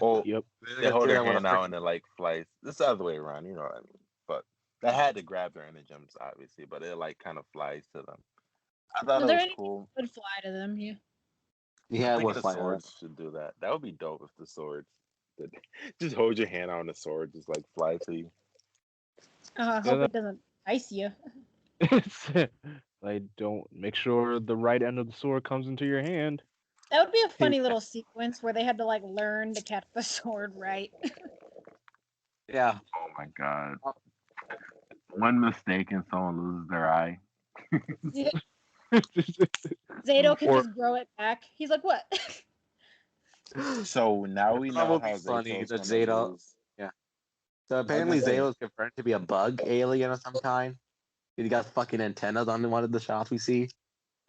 Or Yep. They're they gonna hold do their that with a hand out freaking and it like flies. This the other way around, you know what I mean? But they had to grab their Energems obviously, but it like kind of flies to them. I thought Are it there was any cool. that would fly to them? Yeah. I yeah, it think would the fly out. swords should do that. That would be dope if the swords did. Just hold your hand out and the sword just like fly to you. I Yeah, hope it doesn't ice you. like don't make sure the right end of the sword comes into your hand. That would be a funny little sequence where they had to like learn to catch the sword right. Yeah. Oh my god. One mistake and someone loses their eye. Zato can Or just grow it back. He's like, what? So now we That know would be how funny. Zato's That gonna Zeta. lose. Yeah. So I was apparently gonna say, Zeta is confirmed to be a bug alien of some kind. He got fucking antennas on one of the shots we see.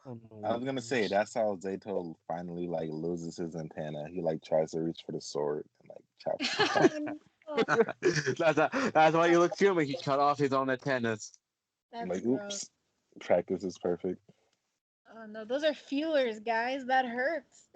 that's how Zato finally like loses his antenna. He like tries to reach for the sword and like chops it off. That's why you look human. He cut off his own antennas. I'm That's like, gross. oops. Practice is perfect. Oh no, those are feelers, guys. That hurts.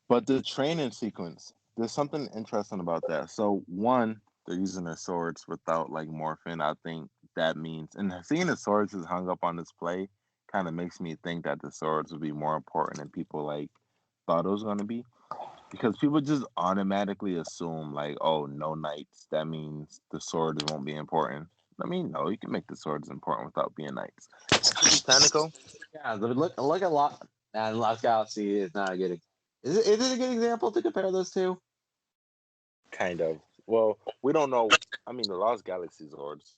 But the training sequence, there's something interesting about that. So one, they're using their swords without like morphing. I think that means, and seeing the swords is hung up on display kind of makes me think that the swords would be more important than people like thought it was going to be. Because people just automatically assume like, oh, no knights. That means the swords won't be important. I mean, no, you can make the swords important without being knights. To be technical, Yeah, but look at lot. And Lost Galaxy is not a good. Is it a good example to compare those two? kind of. Well, we don't know. I mean, the Lost Galaxy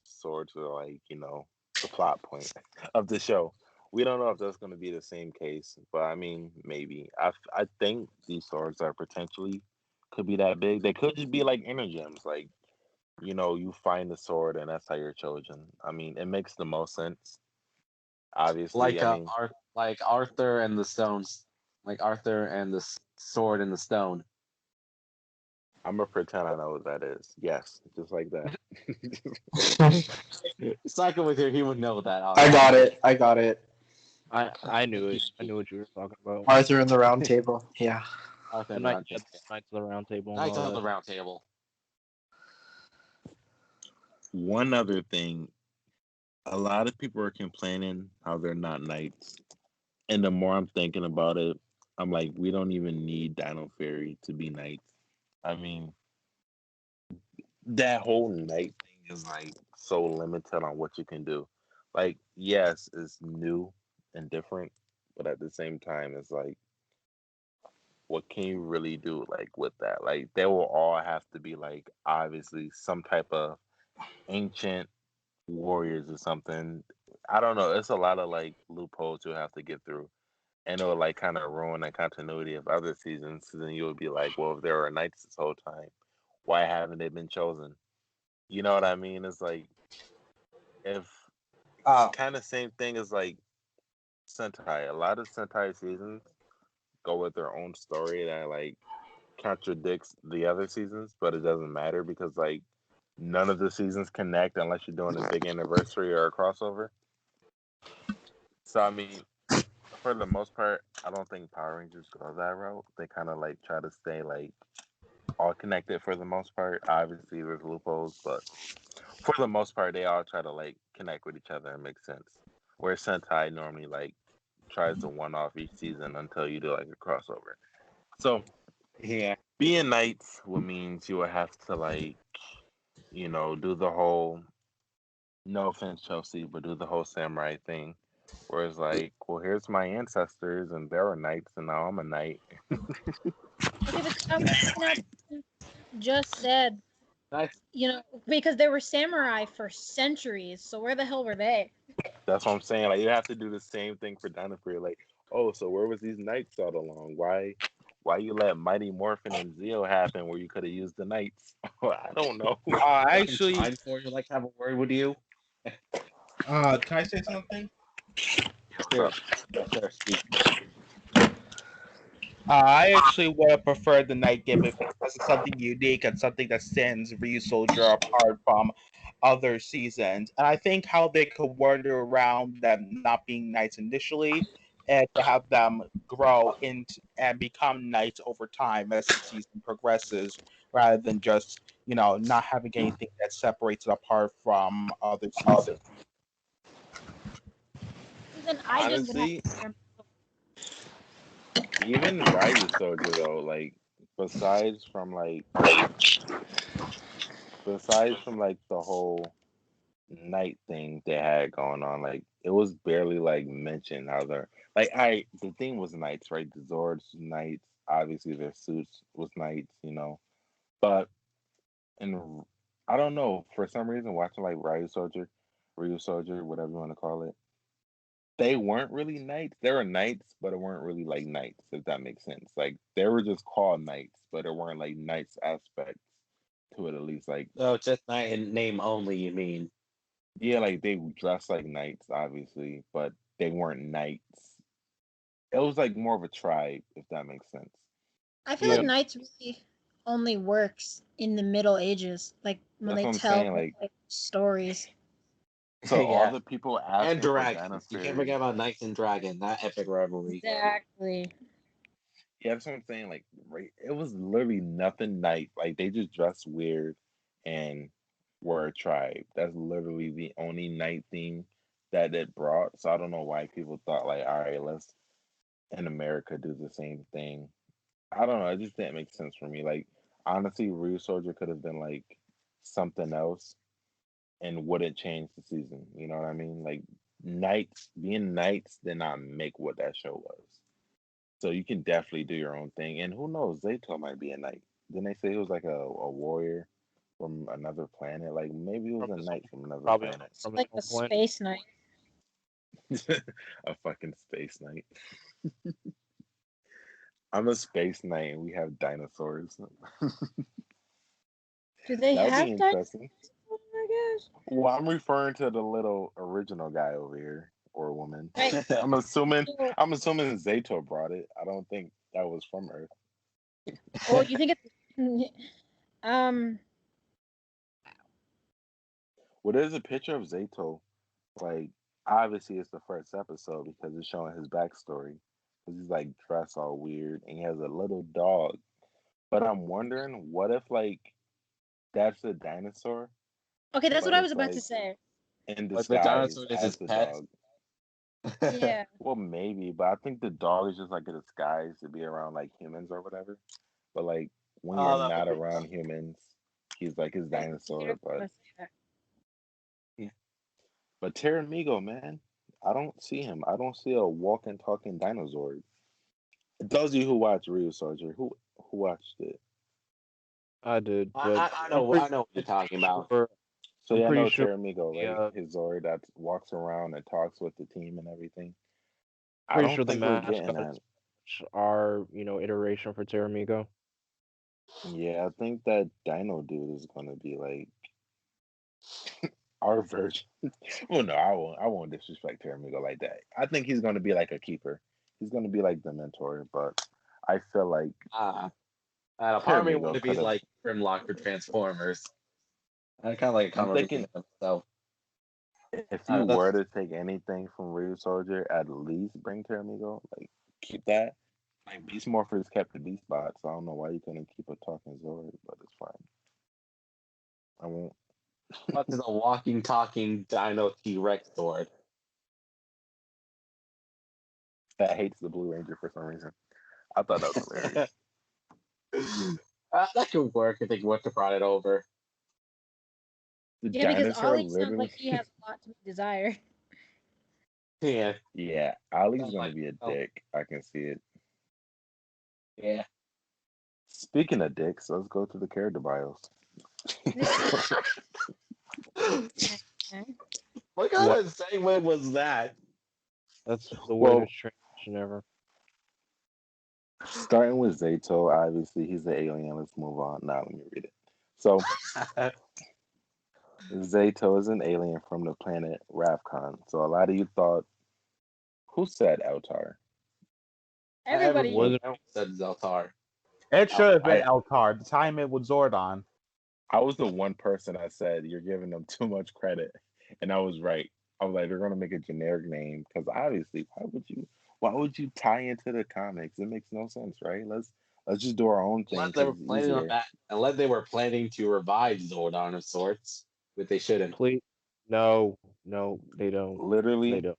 swords are like the plot point of the show. We don't know if that's going to be the same case, but I mean, maybe. I think these swords are potentially could be that big. They could just be like inner gems, like you find the sword and that's how you're chosen. I mean, it makes the most sense. Obviously, Like I mean, like Arthur and the stones, like Arthur and the sword and the stone. I'm gonna pretend I know what that is. Yes, just like that. Cycle with here, he would know that. I got it. I got it. I knew it. I knew what you were talking about. Arthur and the Round Table. Yeah. Arthur The and the Round Knights Table. of the Round Table and Knights all of the that. Round Table. One other thing, a lot of people are complaining how they're not knights, and the more I'm thinking about it, I'm like, we don't even need Dino Fairy to be knights. I mean, that whole knight thing is like so limited on what you can do. Like, yes, it's new and different, but at the same time, it's like, what can you really do like with that? Like, they will all have to be like obviously some type of ancient warriors or something. I don't know. It's a lot of like loopholes you'll have to get through, and it'll like kind of ruin the continuity of other seasons. So then you'll be like, well, if there were knights this whole time, why haven't they been chosen? You know what I mean? It's like if Uh, kind of same thing as like Sentai. A lot of Sentai seasons go with their own story that like contradicts the other seasons, but it doesn't matter because like none of the seasons connect unless you're doing a big anniversary or a crossover. So I mean, for the most part, I don't think Power Rangers go that route. They kind of like try to stay like all connected for the most part. Obviously, there's loopholes, but for the most part, they all try to like connect with each other and make sense. Where Sentai normally like tries to one off each season until you do like a crossover. So Yeah. being knights would means you would have to like do the whole, no offense Chelsea, but do the whole samurai thing. Whereas like, well, here's my ancestors and they were knights and now I'm a knight. Okay, but just said, Knights. because they were samurai for centuries. So where the hell were they? That's what I'm saying. Like you have to do the same thing for Dino. Like, oh, so where was these knights all along? Why you let Mighty Morphin and Zeo happen where you could have used the knights? I don't know. actually, I'd for you like to have a word with you. can I say something? Sure. Yes, sir. Speak. I actually would have preferred the night gimmick because it's something unique and something that sends Ryu Soldier apart from other seasons. And I think how they could word it around them not being knights initially and to have them grow into and become knights over time as the season progresses, rather than just, not having anything that separates it apart from other seasons. Then I just would have Honestly, to. even Ryu Soldier though, like besides from like the whole night thing they had going on, like it was barely like mentioned how they're like the thing was knights, right? The Zords knights, obviously their suits was knights. But and I don't know, for some reason watching like Ryu Soldier, whatever you want to call it, they weren't really knights. They were knights, but it weren't really like knights, if that makes sense. Like they were just called knights, but it weren't like knights aspects to it at least. Like So just knight in name only, you mean? yeah, like they dressed like knights, obviously, but they weren't knights. It was like more of a tribe, if that makes sense. I feel like Yeah. Knights really only works in the Middle Ages, like when That's they what I'm tell saying. Like like stories. So all Yeah. the people And asking for dragons. You can't forget dinosaurs. about knights and dragon. That epic rivalry. Exactly. Yeah, that's what I'm saying. Like, right, it was literally nothing night. Like they just dressed weird and were a tribe. That's literally the only night theme that it brought. So I don't know why people thought like, all right, let's in America do the same thing. I don't know. It just didn't make sense for me. Like honestly, Real Soldier could have been like something else and wouldn't change the season. You know what I mean? Like Knights being Knights did not make what that show was. So you can definitely do your own thing. And who knows, Zato might be a knight. Didn't they say he was like a warrior from another planet? Like maybe he was From a his knight from another probably planet. from his Like own a planet. space knight. A fucking space knight. I'm a space knight and we have dinosaurs. Do they That would be have dinosaurs? interesting. I guess. Well, I'm referring to the little original guy over here or woman. Right. I'm assuming So, I'm assuming Zato brought it. I don't think that was from Earth. oh, you think it's um? Well, there's a picture of Zato. Like, obviously, it's the first episode because it's showing his backstory. Because he's like dressed all weird and he has a little dog. But I'm wondering, what if like that's a dinosaur, Okay, that's but what I was it's about to like say. in Like the disguise dinosaur is his as the pet. dog? Yeah. Well, maybe, but I think the dog is just like a disguise to be around like humans or whatever. But like when you're Oh, that not would be around fun. humans, he's like his Yeah, dinosaur. But let's say that. but Terramigo, man, I don't see him. I don't see a walking, talking dinosaur. Those of you who watch Real Soldier, who watched it? I did, but I know what you're talking about. sure. So I'm yeah, I pretty know sure Terramigo, the right? His Zord that walks around and talks with the team and everything. I pretty don't sure the think we're getting that. mascots are iteration for Terramigo. Yeah, I think that Dino dude is gonna be like our version. Well, no, I won't disrespect Terramigo like that. I think he's gonna be like a keeper. He's gonna be like the mentor, but I feel like Part of me Terramigo wanted to be could have. like Grimlock for Transformers. I kind of like a I'm comic book thinking villain, so if you that's were to take anything from Real Soldier, at least bring Terramigo. Like keep that. Like Beast Morphers kept the B spot, so I don't know why you couldn't keep a talking Zord, but it's fine. I won't. what is a walking, talking Dino T-Rex sword? That hates the Blue Ranger for some reason. I thought that was hilarious. That could work if they were to brought it over. The Yeah, because dinosaur Ollie sounds literally. like he has a lot to be desired. Yeah, Yeah, Ollie's sounds gonna like be a oh, dick. I can see it. yeah. Speaking of dicks, let's go to the character bios. What kind What? of segue was that? That's the Well, weirdest transition ever. starting with Zato, obviously he's the alien. Let's move on. Now let me read it. So Zato is an alien from the planet Ravcon. So a lot of you thought, who said Eltar? Everybody. Was Everyone said Zeltar. It should have been I Eltar. The time it with Zordon. I was the one person that said you're giving them too much credit, and I was right. I was like, they're gonna make a generic name because obviously, why would you tie into the comics? It makes no sense, right? Let's just do our own thing Unless they because were it's planning on easier. that. Unless they were planning to revive Zordon of sorts, but they shouldn't. please? No, they don't. They Literally, don't.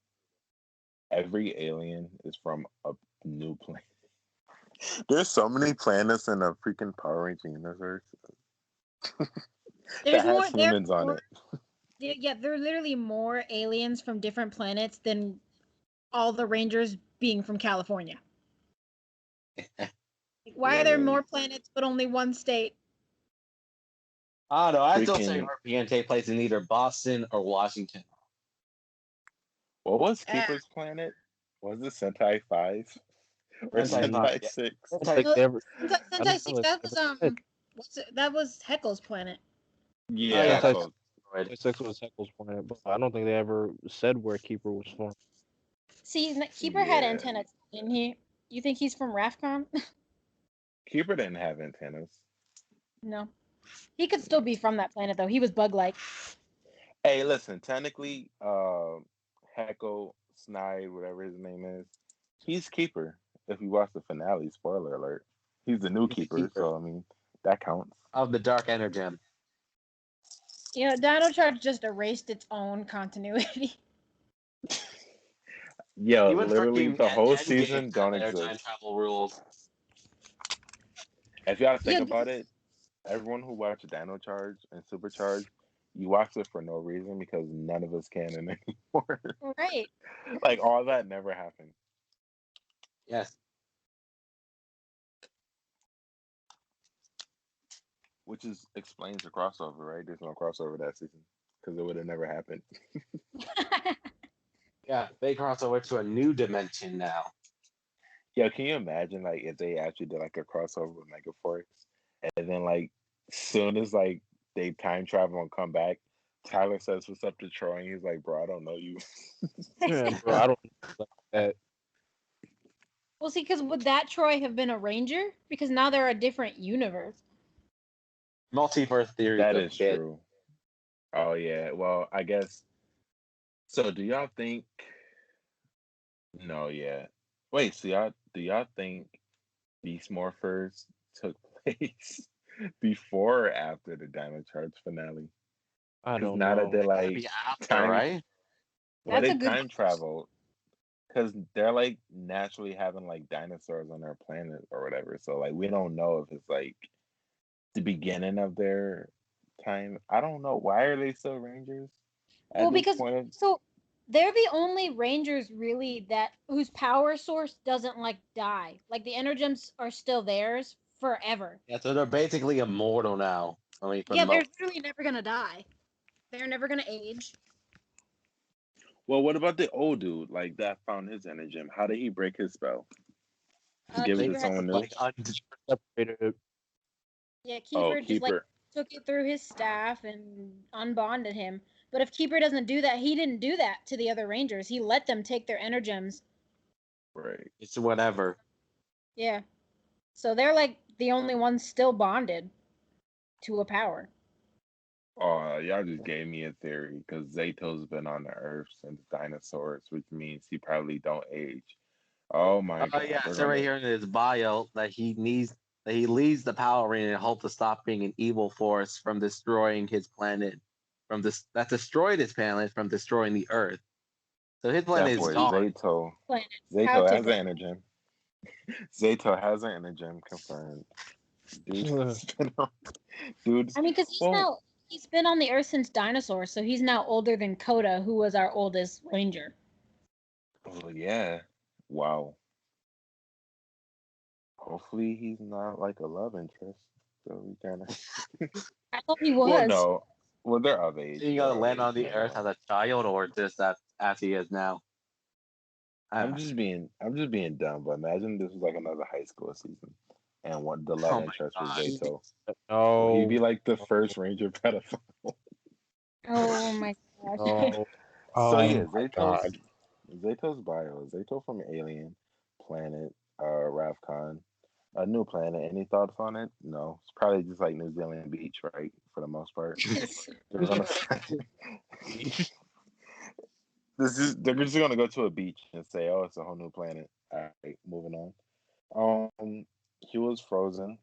every alien is from a new planet. There's so many planets in the freaking Power Ranger universe There's that more. has humans on it. Yeah, there are literally more aliens from different planets than all the Rangers being from California. Why are there Literally, more planets but only one state? I don't know. I still say freaking. RPN take place in either Boston or Washington. What was Uh, Keeper's planet? Was it Sentai 5 or Sentai Mm, 5, Sentai yeah. 6? I don't Sentai, think no, they ever. Sentai, I Sentai don't 6, know if that they was ever said. that was Heckle's planet. oh Yeah, yeah, that Sentai so was right. 6 was Heckle's planet, but I don't think they ever said where Keeper was from. See, Keeper had yeah. antennas, didn't he? You think he's from Rafcon? Keeper didn't have antennas. No. He could still be from that planet, though. He was bug-like. Hey, listen. Technically, Hecko Snide, whatever his name is, he's keeper. If you watch the finale, spoiler alert, he's the new He's the keeper. keeper So I mean, that counts. of the Dark Energem. You know, Dino Charge just erased its own continuity. Yo, Even literally, freaking the whole Endgame season had don't their time exist. travel rules. If y'all think Yeah, about it, everyone who watched Dino Charge and Supercharge, you watch it for no reason because none of us can anymore. right. Like all that never happened, Yes. which is explains the crossover, right? There's no crossover that season because it would have never happened. Yeah, they cross over to a new dimension now. Yeah, can you imagine like if they actually did like a crossover with Megaforce, and then like soon as like they time travel and come back, Tyler says what's up to Troy, and he's like, "Bro, I don't know you." Yeah, bro, I don't like that. Well, see, because would that Troy have been a ranger? Because now they're a different universe. Multiverse theory That could is fit. true. Oh yeah. Well, I guess. So do y'all think? No, yeah. Wait, so y'all do y'all think Beast Morphers took place before or after the Dino Charge finale? I Because don't now that know. they're It gotta like be after, time, right? well, That's they a good time question. travel because they're like naturally having like dinosaurs on their planet or whatever. So like we don't know if it's like the beginning of their time. I don't know. Why are they still Rangers at Well, this because point? so they're the only rangers really that whose power source doesn't like die. Like the energems are still theirs forever. Yeah, so they're basically immortal now. I mean, for the Yeah, they're most. literally never gonna die. They're never gonna age. Well, what about the old dude like that found his energy? How did he break his spell? Give it They to Keeper had someone new. like un- Separated. yeah, Oh, Keeper just like keeper. took it through his staff and unbonded him. But if Keeper doesn't do that, he didn't do that to the other rangers. He let them take their energems. Right. it's whatever. Yeah. So they're like the only ones still bonded to a power. Oh, y'all just gave me a theory because Zato's been on the Earth since dinosaurs, which means he probably don't age. Oh my Oh God, yeah, they're so right gonna. here in his bio that he leads the Power Ring in hope to stop being an evil force from destroying his planet, from this that destroyed his planet from destroying the Earth. So his That planet is He's boy evil gone. Zato. planets. How Zato has typical. an energy. Zato has an energy confirmed. Dude, dude. I mean, because Well, he's been on the Earth since dinosaurs, so he's now older than Coda, who was our oldest ranger. oh yeah. Wow. Hopefully he's not like a love interest. So we kind of. I thought he Well, was. no. Well, they're of age. Is he They're gonna of land age on the Earth now. as a child or just as he is now? Uh, I'm just being dumb. But imagine this was like another high school season, and what the love oh my interest was god. Zato. Will he be No. like the first Ranger pedophile? Oh my gosh. No. So Oh yeah, my God. Zato's bio. Zato from Alien Planet, Ravcon, a new planet. Any thoughts on it? No, it's probably just like New Zealand beach, right? For the most part, they're gonna. They're just gonna go to a beach and say, "Oh, it's a whole new planet." All right, moving on. He was frozen,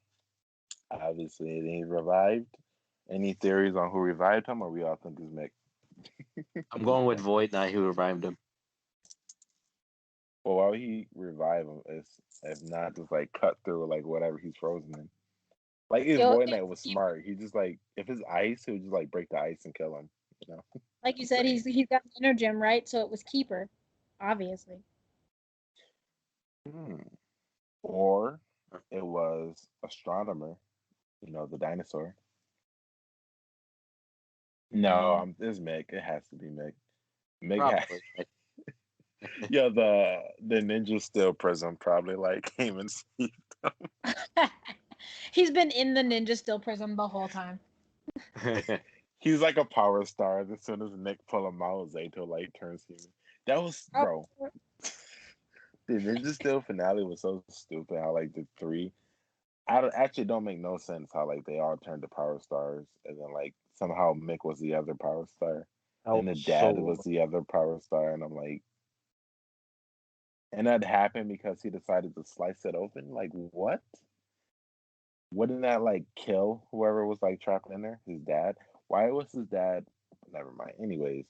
obviously, and he revived. Any theories on who revived him, or we all think it's Mick? I'm going with Void Knight who revived him. Well, why would he revive him if not just like cut through like whatever he's frozen in? Like if Yo, Void Knight it's was Keeper. smart, he just like if it's ice, he would just like break the ice and kill him. You know, Like you I'm said, saying. he's got the energem, right? So it was Keeper, obviously. Hmm. Or it was astronomer. You know, the dinosaur. No, Mm. it's Mick. It has to be Mick. Mick has. Probably. Yeah, the ninja steel prism probably like came and saved He's been in the Ninja Steel prison the whole time. He's like a power star. As soon as Nick pull him out, Zato like turns human. That was Oh, bro. The Ninja Steel finale was so stupid. How like the three, actually don't make no sense. How like they all turned to power stars, and then like somehow Mick was the other power star. I and was the dad so was the other power star, and I'm like, and that happened because he decided to slice it open. Like, what? Wouldn't that like kill whoever was like trapped in there? His dad? Why was his dad? Never mind. Anyways,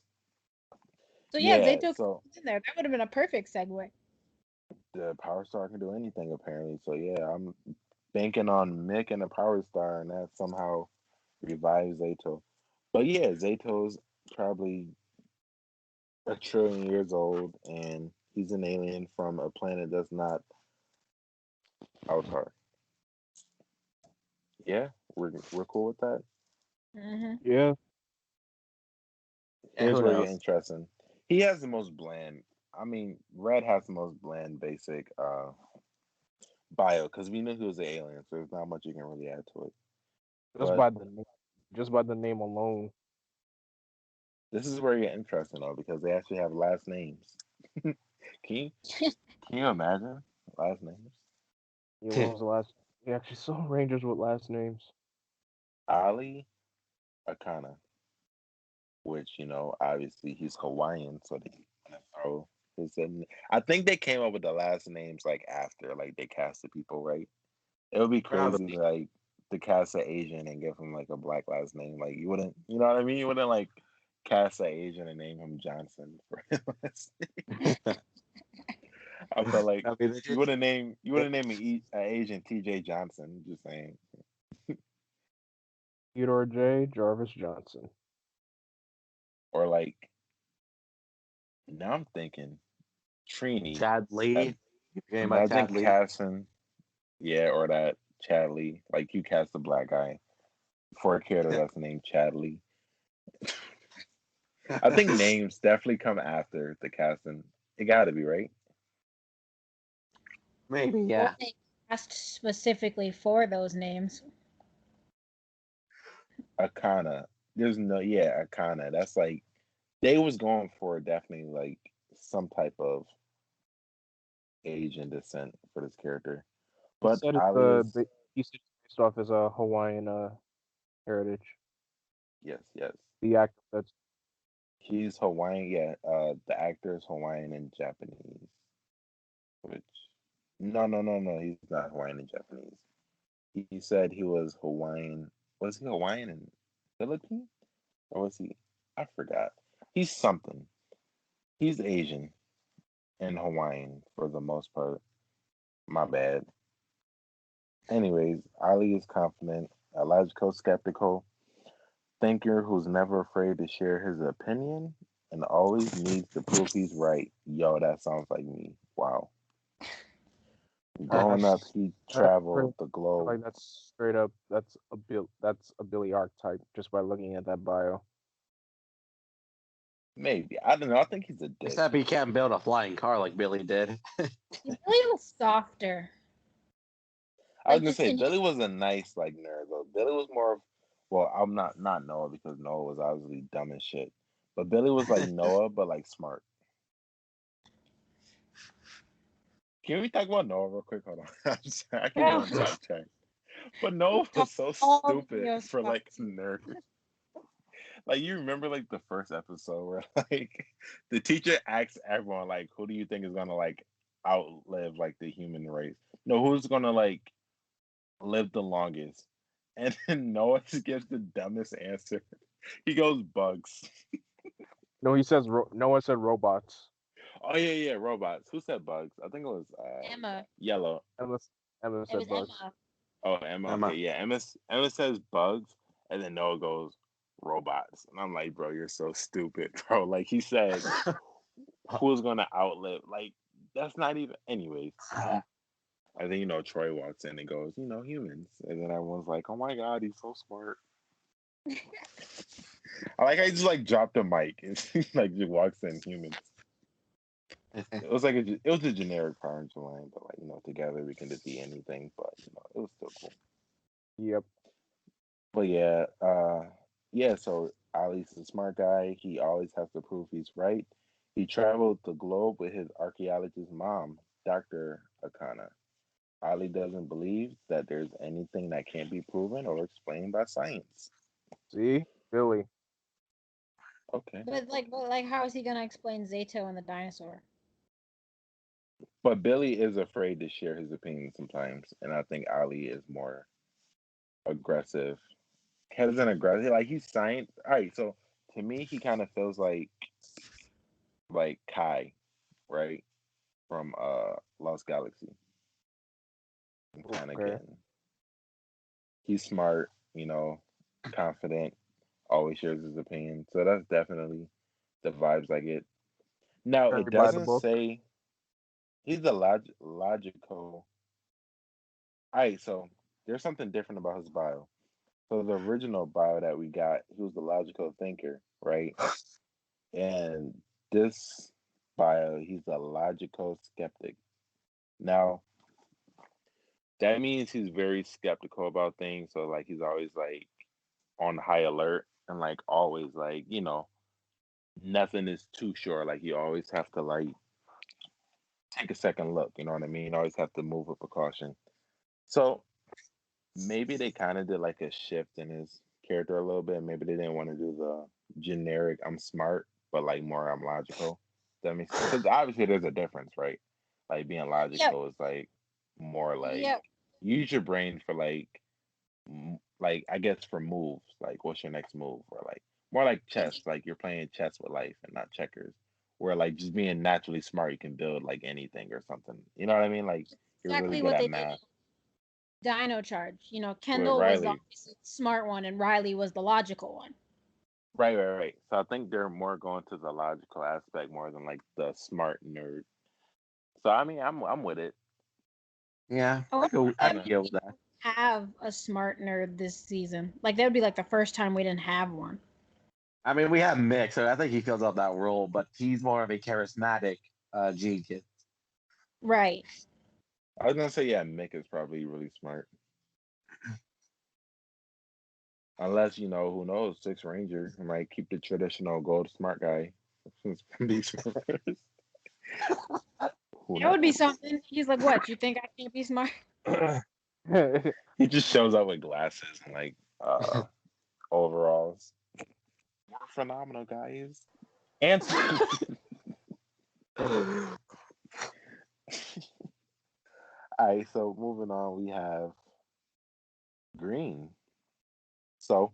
So yeah, yeah. Zayto So in there. That would have been a perfect segue. the power star can do anything apparently. So yeah, I'm banking on Mick and the power star, and that somehow revives Zato. But yeah, Zato's probably a trillion years old, and he's an alien from a planet that's not Altar. Yeah, we're cool with that. Mm-hmm. yeah. And Here's who where you're knows? interesting. He has the most bland. I mean, Red has the most bland, basic bio because we knew he was an alien, so there's not much you can really add to it. Just But by the name, just by the name alone. this is where you're interesting though, because they actually have last names. can you can you imagine last names? Yeah, when was the last? We actually saw Rangers with last names. Ali Akana, which obviously he's Hawaiian, so they want to throw his in. I think they came up with the last names like after, like they casted people, right? It would be crazy Probably. like to cast an Asian and give him like a black last name. Like you wouldn't, you know what I mean? You wouldn't like cast an Asian and name him Johnson for his last name. I felt like That'd be legit. you wouldn't name an Asian T.J. Johnson. Just saying, Theodore J. Jarvis Johnson. or like now I'm thinking Trini. Chad Im- Lee. You forgetting about Imagine Chad Lee? casting, yeah, or that Chad Lee. Like you cast a black guy for a character that's named Chad Lee. I think names definitely come after the casting. It got to be right. Maybe, Or yeah. they asked specifically for those names. Akana. There's no, yeah, Akana. That's like they was going for definitely like some type of Asian descent for this character. He But said Ali is he said it's based off his Hawaiian heritage. yes. The actor that's He's Hawaiian, yeah. The actor is Hawaiian and Japanese. Which no, he's not Hawaiian and Japanese. He said he was Hawaiian. Was he Hawaiian and Philippine? Or was he? I forgot. He's something. He's Asian and Hawaiian for the most part. My bad. Anyways, Ali is confident, a logical, skeptical thinker who's never afraid to share his opinion and always needs to prove he's right. Yo, that sounds like me. Wow. Growing up, he that's straight, traveled the globe. like that's straight up that's a Billy archetype just by looking at that bio. Maybe. I don't know. I think he's a dick. Except he can't build a flying car like Billy did. Billy was softer. I was Like gonna just say in Billy was a nice like nerd, but Billy was more of well, I'm not Noah because Noah was obviously dumb as shit. But Billy was like Noah, but like smart. Can we talk about Noah real quick? Hold on. I'm sorry, I keep general. going sidetracked. But Noah was so All the stupid Neos for like a talk. nerd. Like you remember like the first episode where like the teacher asks everyone like who do you think is gonna like outlive like the human race? No, who's gonna like live the longest? And then Noah just gives the dumbest answer. He goes bugs. No, he says no one said robots. Oh yeah, robots. Who said bugs? I think it was Emma. Yellow. Emma, Emma It was said bugs. Emma. Oh, Emma. Okay, Emma. yeah. Emma says bugs, and then Noah goes robots, and I'm like, bro, you're so stupid, bro. Like he said, who's gonna outlive? Like that's not even. Anyways, I think Troy walks in and goes, humans, and then everyone's like, oh my god, he's so smart. I like how he just like dropped the mic and like just walks in humans. It was like it was a generic punchline, but like together we can defeat anything. But it was still cool. Yep. But yeah. So Ali's a smart guy. He always has to prove he's right. He traveled the globe with his archaeologist mom, Dr. Akana. Ali doesn't believe that there's anything that can't be proven or explained by science. See, Billy. Okay. But how is he gonna explain Zato and the dinosaur? But Billy is afraid to share his opinion sometimes, and I think Ali is more aggressive. Has an aggressive, like he's science. All right, so to me, he kind of feels like Kai, right, from Lost Galaxy. I'm kind of Okay. getting. He's smart, confident, always shares his opinion. So that's definitely the vibes I get. Now it Very by the doesn't book. say he's the logical. All right, so there's something different about his bio. So the original bio that we got, he was the logical thinker, right? And this bio, he's a logical skeptic. Now that means he's very skeptical about things. So like he's always like on high alert and like always like nothing is too sure. Like you always have to like take a second look. You know what I mean? You always have to move with precaution. So maybe they kind of did like a shift in his character a little bit. Maybe they didn't want to do the generic "I'm smart," but like more "I'm logical." That makes sense because obviously there's a difference, right? Like being Yep. logical is like more like Yep. use your brain for like I guess for moves. Like what's your next move? Or like more like chess. Like you're playing chess with life and not checkers. Where like just being naturally smart, you can build like anything or something. You know what I mean? Like you're really Exactly good what at they did math. in Dino Charge. With Kendall was the Riley, obviously smart one, and Riley was the logical one. right. So I think they're more going to the logical aspect more than like the smart nerd. So I mean, I'm with it. Yeah, I wonder if I I'm that could not. means deal we with that. don't have a smart nerd this season. Like that would be like the first time we didn't have one. I mean, we have Mick, so I think he fills out that role, but he's more of a charismatic Gene kid. Right. I was gonna say yeah, Mick is probably really smart. Unless who knows, Six Ranger might keep the traditional gold smart guy. Be smart. Who That would be knows? something. He's like, "What? You think I can't be smart?" He just shows up with glasses and like overalls. You're phenomenal, guys. And All right, so moving on, we have Green. So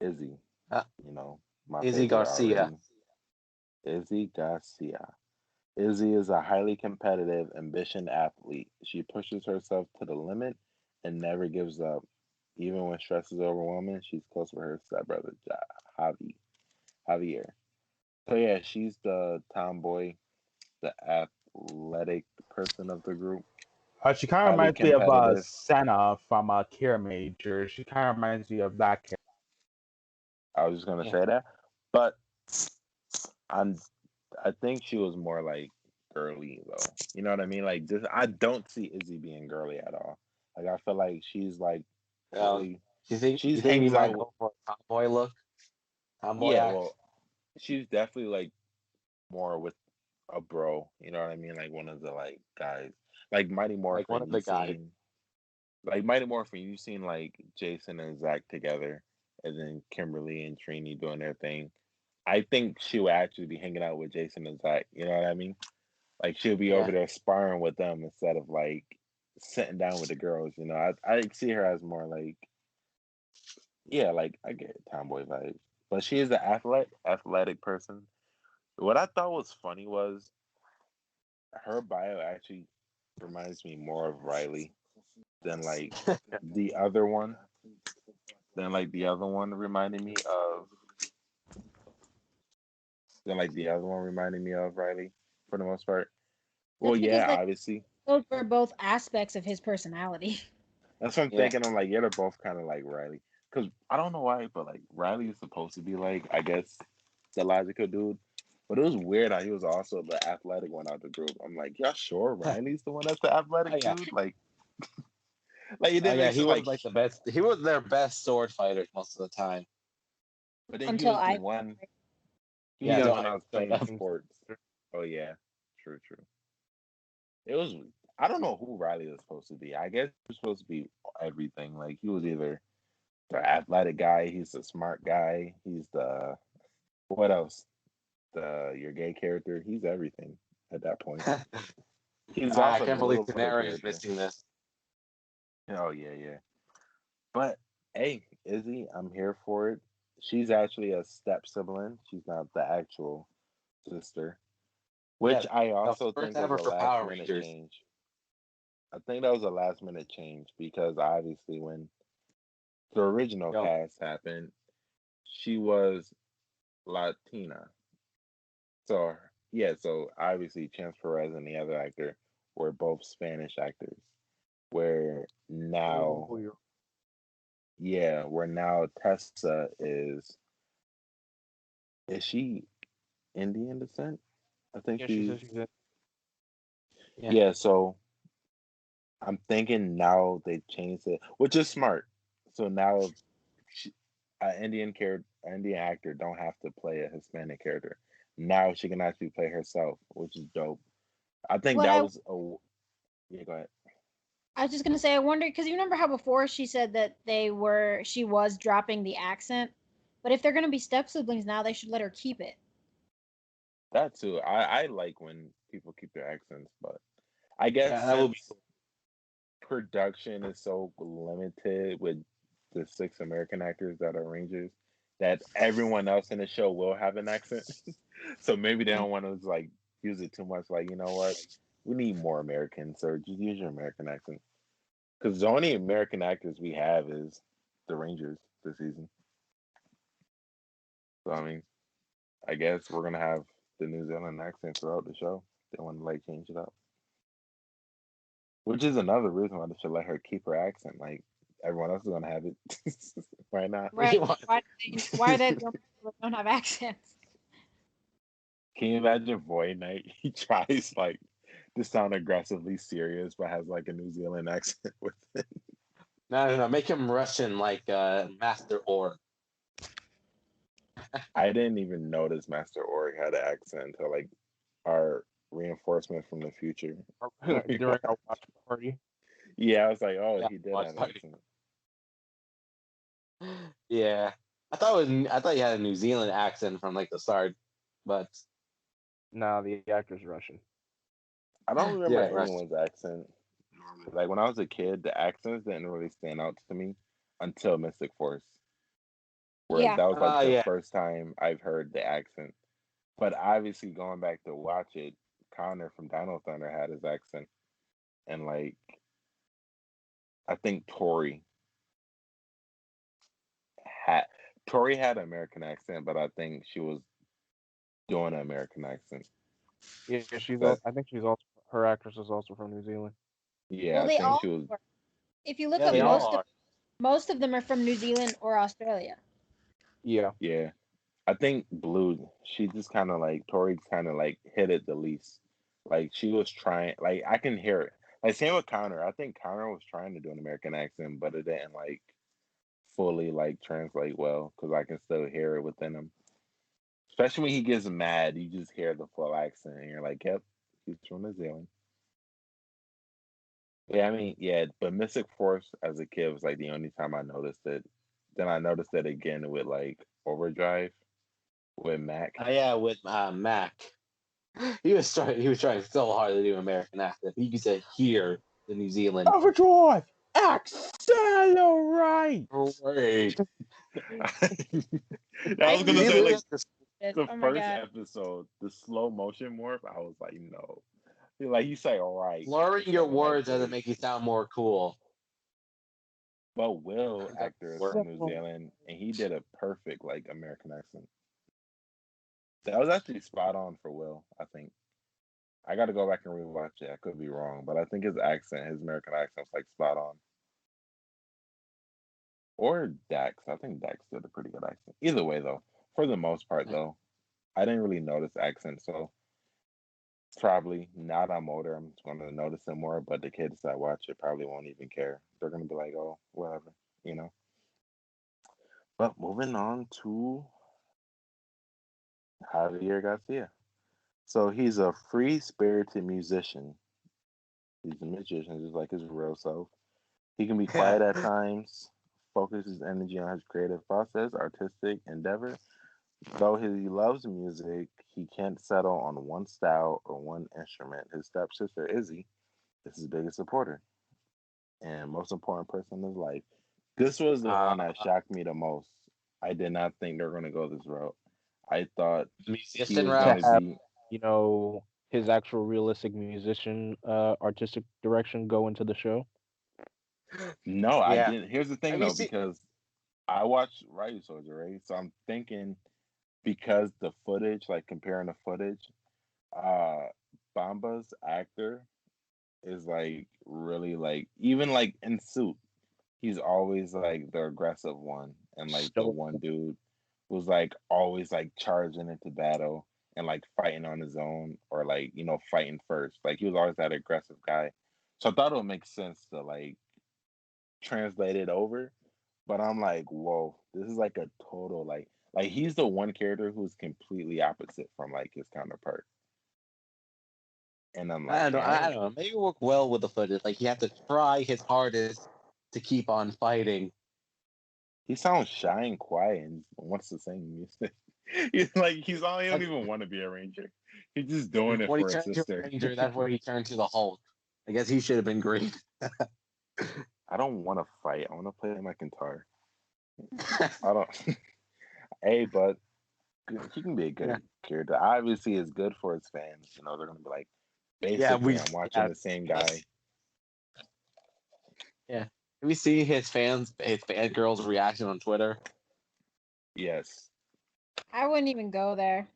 Izzy, uh, my Izzy favorite Garcia. already. Izzy Garcia. Izzy is a highly competitive, ambitious athlete. She pushes herself to the limit and never gives up. Even when stress is overwhelming, she's close with her stepbrother, Javi, Javier. So yeah, she's the tomboy, the athletic person of the group. she kind of Highly reminds me of competitive. Senna from Care Major. She kind of reminds me of that character. I was just gonna Yeah, say that, but I'm I think she was more like girly though. You know what I mean? Like this, I don't see Izzy being girly at all. Like I feel like she's like well, really, you she's think he hangs might out with. go for a tomboy look, tomboy Yeah, act, well, she's definitely like more with a bro. You know what I mean? Like one of the like guys, like Mighty like one Morphin. of You the guys. seen like Mighty Morphin? You seen like Jason and Zach together, and then Kimberly and Trini doing their thing. I think she would actually be hanging out with Jason and Zach. You know what I mean? Like she'll be over Yeah, there sparring with them instead of like sitting down with the girls. I see her as more like yeah, like I get tomboy vibes, but she is an athletic person. What I thought was funny was her bio actually reminds me more of Riley than like the other one. Than like the other one reminded me of. Than like the other one reminded me of Riley for the most part. Well, That's because yeah, like obviously. those were both aspects of his personality. That's what I'm yeah, thinking. I'm like, yeah, they're both kind of like Riley. Because I don't know why, but like Riley is supposed to be like, I guess, the logical dude. But it was weird how he was also the athletic one out of the group. I'm like, y'all sure Riley's the one that's the oh athletic yeah, dude? Like it oh didn't yeah. make He sense. was Like, like the best. He was their best sword fighter most of the time. but then he Until was the I one. He was Yeah, the until one I I was showed playing up. sports. Oh yeah, true. It was. I don't know who Riley was supposed to be. I guess he was supposed to be everything. Like he was either the athletic guy. He's the smart guy. He's the what else? The your gay character. He's everything at that point. He's I also the can't believe little brother Tanera is character. missing this. Oh yeah. But hey, Izzy, I'm here for it. She's actually a step sibling. She's not the actual sister, Yeah, which I that was also first think was ever a for last Power minute Rangers. change. I think that was a last minute change because obviously when the original Yo, cast happened, she was Latina. So yeah, so obviously Chance Perez and the other actor were both Spanish actors. Where now, Oh, you're- yeah, where now Tessa is she Indian descent? I think yeah, she she's says she's in. yeah. yeah. So I'm thinking now they changed it, which is smart. So now she, an Indian actor don't have to play a Hispanic character. Now she can actually play herself, which is dope. I think What that I was a yeah. Go ahead. I was just gonna say, I wonder because you remember how before she said that she was dropping the accent, but if they're gonna be step siblings now, they should let her keep it. That too. I like when people keep their accents, but I guess Yeah, that would be since production is so limited with the 6 American actors that are Rangers, that everyone else in the show will have an accent. So maybe they don't want to like use it too much. Like, you know what? We need more Americans, so just use your American accent. Because the only American actors we have is the Rangers this season. So I mean, I guess we're gonna have the New Zealand accent throughout the show. They want to like change it up, which is another reason why they should let her keep her accent. Like everyone else is gonna have it. Why not? Right? want. Why they don't have accents? Can you imagine Void Knight? He tries like to sound aggressively serious, but has like a New Zealand accent with it. No. Make him Russian like Master Or. I didn't even notice Master Org had an accent until like our reinforcement from the future. during our watch party. Yeah, I was like, oh, Yeah, he did watch have an party. accent. Yeah, I thought he had a New Zealand accent from like the start, but Nah, the actor's Russian. I don't remember yeah, Russian. anyone's accent normally. Like when I was a kid, the accents didn't really stand out to me until Mystic Force, where Yeah. that was like the Yeah. first time I've heard the accent. But obviously, going back to watch it, Connor from Dino Thunder had his accent, and like I think had Tori had an American accent, but I think she was doing an American accent. Yeah, she's That also. I think she's also. Her actress is also from New Zealand. yeah, Well, I they think all she was. are. If you look Yeah, up they all are. most of them are from New Zealand or Australia. Yeah. Yeah, I think Blue. She just kind of like Tori kind of like hit it the least. Like she was trying. Like I can hear it. Like same with Connor. I think Connor was trying to do an American accent, but it didn't like fully like translate well because I can still hear it within him. Especially when he gets mad, you just hear the full accent, and you're like, "Yep, he's from New Zealand." Yeah, I mean, yeah, but Mystic Force as a kid was like the only time I noticed it. Then I noticed it again with like Overdrive with Mac. Yeah, with Mac. He was trying so hard to do American accent. He could say hear the New Zealand. Overdrive, accelerate. Wait. I was New gonna say Zealand like is just the Oh my first god. episode, the slow motion morph. I was like, no, like you say, all right, slurring your instead of like words doesn't this. make you sound more cool. But Will That actor is work. from New Zealand, and he did a perfect like American accent. That was actually spot on for Will. I think I got to go back and rewatch it. I could be wrong, but I think his accent, his American accent, was like spot on. Or Dax. I think Dax did a pretty good accent. Either way, though, for the most part, though, I didn't really notice accents. So probably now that I'm older, I'm going to notice them more. But the kids that watch it probably won't even care. They're going to be like, oh, whatever, you know. But moving on to Javier Garcia. So he's a free spirited musician. He's a magician, just like his real self. He can be quiet at times, focus his energy on his creative process, artistic endeavor. Though he loves music, he can't settle on one style or one instrument. His stepsister, Izzy, is his biggest supporter and most important person in his life. This was the Uh, one that shocked me the most. I did not think they were going to go this route. I thought he musician was To going route. to have, be. his actual realistic musician, artistic direction go into the show. No, I Yeah. didn't. Here's the thing, Have you though, seen? because I watched Ryu Soldier, right? So I'm thinking because the footage, like comparing the footage, uh, Bamba's actor is like really like even like in Suit, he's always like the aggressive one, and like the Stoic. one dude was like always like charging into battle and like fighting on his own or like fighting first. Like he was always that aggressive guy. So I thought it would make sense to like translate it over, but I'm like, whoa, this is like a total like he's the one character who's completely opposite from like his counterpart. And I'm like, I dang, don't know. Maybe it work well with the footage. Like he had to try his hardest to keep on fighting. he sounds shy and quiet and wants to sing music. He's like he don't Like even want to be a ranger. He's just doing it when he for his turned to a sister. ranger, that's where he turned to the Hulk. I guess he should have been great. I don't want to fight. I want to play my guitar. I don't. Hey, but he can be a Yeah, good character. Obviously, it's good for his fans. They're gonna be like, yeah, basically, I'm watching yeah, the same guy. yeah. Have you seen his fangirls' reaction on Twitter? Yes. I wouldn't even go there.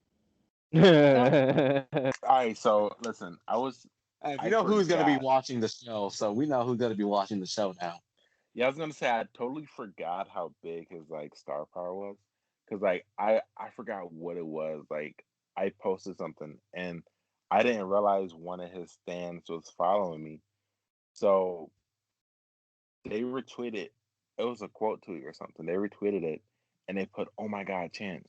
All right. So listen, We I know who's going to be forgot. watching the show, so we know who's going to be watching the show now. Yeah, I was gonna say I totally forgot how big his like star power was, because like I forgot what it was. Like I posted something and I didn't realize one of his fans was following me, so they retweeted. It was a quote tweet or something. They retweeted it and they put, "Oh my God, Chance,"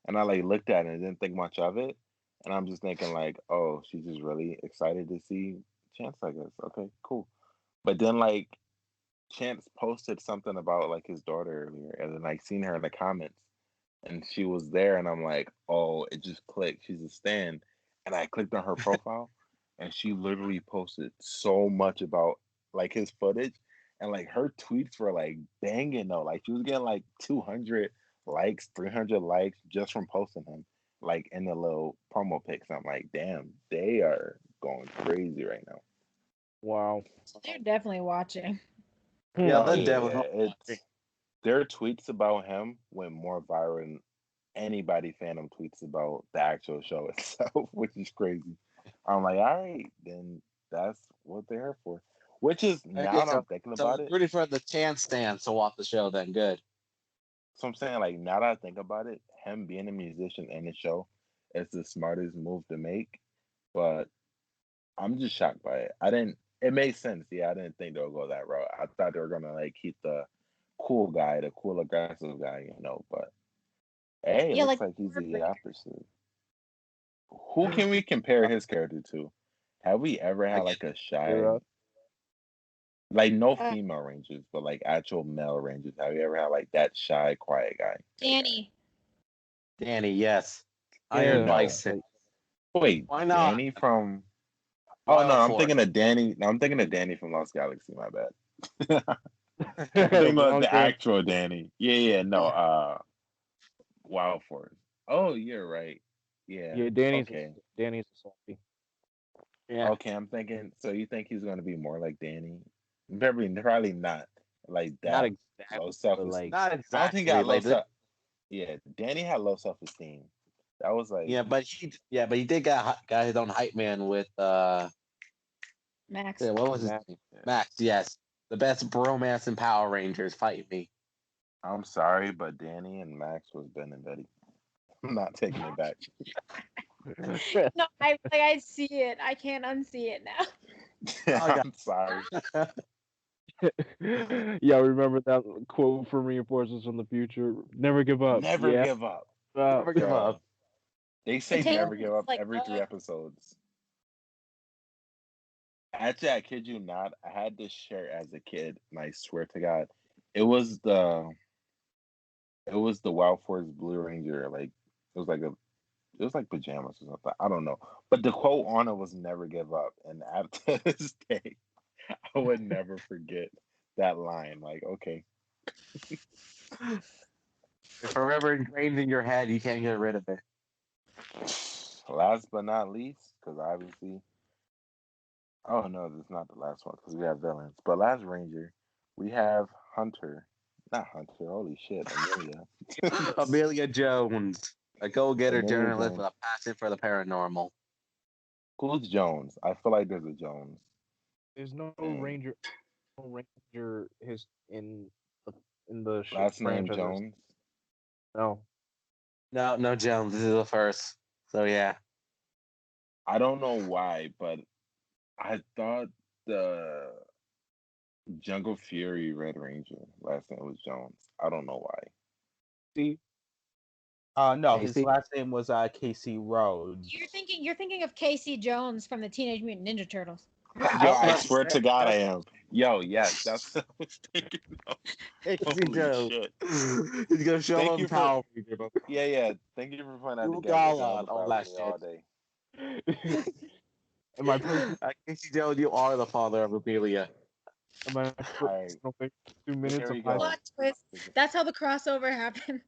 and I like looked at it and didn't think much of it, and I'm just thinking like, "Oh, she's just really excited to see Chance." I guess. Okay, cool. But then like Chance posted something about like his daughter earlier, and then like seen her in the comments, and she was there, and I'm like, oh, it just clicked. She's a stan, and I clicked on her profile, and she literally posted so much about like his footage, and like her tweets were like banging though. Like she was getting like 200 likes, 300 likes just from posting him, like in the little promo pics. I'm like, damn, they are going crazy right now. Wow. They're definitely watching. Yeah, Oh they're yeah, definitely yeah. watching. Their tweets about him went more viral than anybody fandom tweets about the actual show itself, which is crazy. I'm like, all right, then that's what they're here for. Which is Okay, now that I'm thinking so about it, rooting for the Chance stands to watch the show. Then good. so I'm saying like now that I think about it, him being a musician in the show is the smartest move to make. But I'm just shocked by it. I didn't. It made sense. Yeah, I didn't think they would go that route. I thought they were gonna like keep the cool guy, the cool aggressive guy. But hey, it Yeah, looks like like he's the Heartbreaker. opposite. Who can we compare his character to? Have we ever I had guess like a shy, Era. like no Uh, female rangers, but like actual male rangers? Have you ever had like that shy, quiet guy? Danny. Danny, yes. Iron Yeah. No. Bison. Wait, Why not? Danny from. Oh no, Wild I'm Force. thinking of Danny. No, I'm thinking of Danny from Lost Galaxy. My bad. I'm The thinking of blonde the Dan. actual Danny. Yeah, yeah, no. Yeah. Wild Force. Oh, you're right. Yeah. Yeah, Okay. Danny's a softie. Yeah. Okay, I'm thinking. So you think he's gonna be more like Danny? Probably not like Not that low exactly, self but like, esteem. Not I don't think he exactly. got low Like self. Yeah, Danny had low self esteem. That was like, but he did got his own hype man with Max. yeah, what was his Matt. name? Max, yes. The best bromance in Power Rangers, fight me. I'm sorry, but Danny and Max was Ben and Betty. I'm not taking it back. No, I see it. I can't unsee it now. Oh yeah. I'm sorry. Yeah, remember that quote from Reinforcements from the Future? Never give up. Never Yeah. give up, Never give bruh. up. They The say tail never is give up like, every 3 episodes. Actually, I kid you not. I had this shirt as a kid, and I swear to God, It was the Wild Force Blue Ranger. Like it was like it was like pajamas or something. I don't know. But the quote on it was "never give up," and after this day, I would never forget that line. Like, okay, It's forever ingrained in your head. You can't get rid of it. last but not least, because obviously, oh no, this is not the last one because we have villains. But last Ranger, we have Hunter. Not Hunter. Holy shit, Amelia. Amelia Jones, a go-getter Amelia journalist Jones. with a passion for the paranormal. Who's Jones? I feel like there's a Jones. There's no And Ranger, his in the last name franchise. Jones. No, No, Jones. This is the first. So yeah. I don't know why, but I thought the Jungle Fury Red Ranger last name was Jones. I don't know why. see, No, his Casey? last name was Casey Rhodes. You're thinking of Casey Jones from the Teenage Mutant Ninja Turtles. Yo, I swear to God, I am. Yo, yes, that's what I was thinking of. Casey Holy Jones. shit! He's gonna show Thank him you for Power Ranger, but yeah. Thank you for putting that Google together. That was all about that me shit. all day. and my person, Casey Jones, you are the father of Amelia. and my Alright. personal thing, 2 minutes Here of we high go. Plot twist. That's how the crossover happens.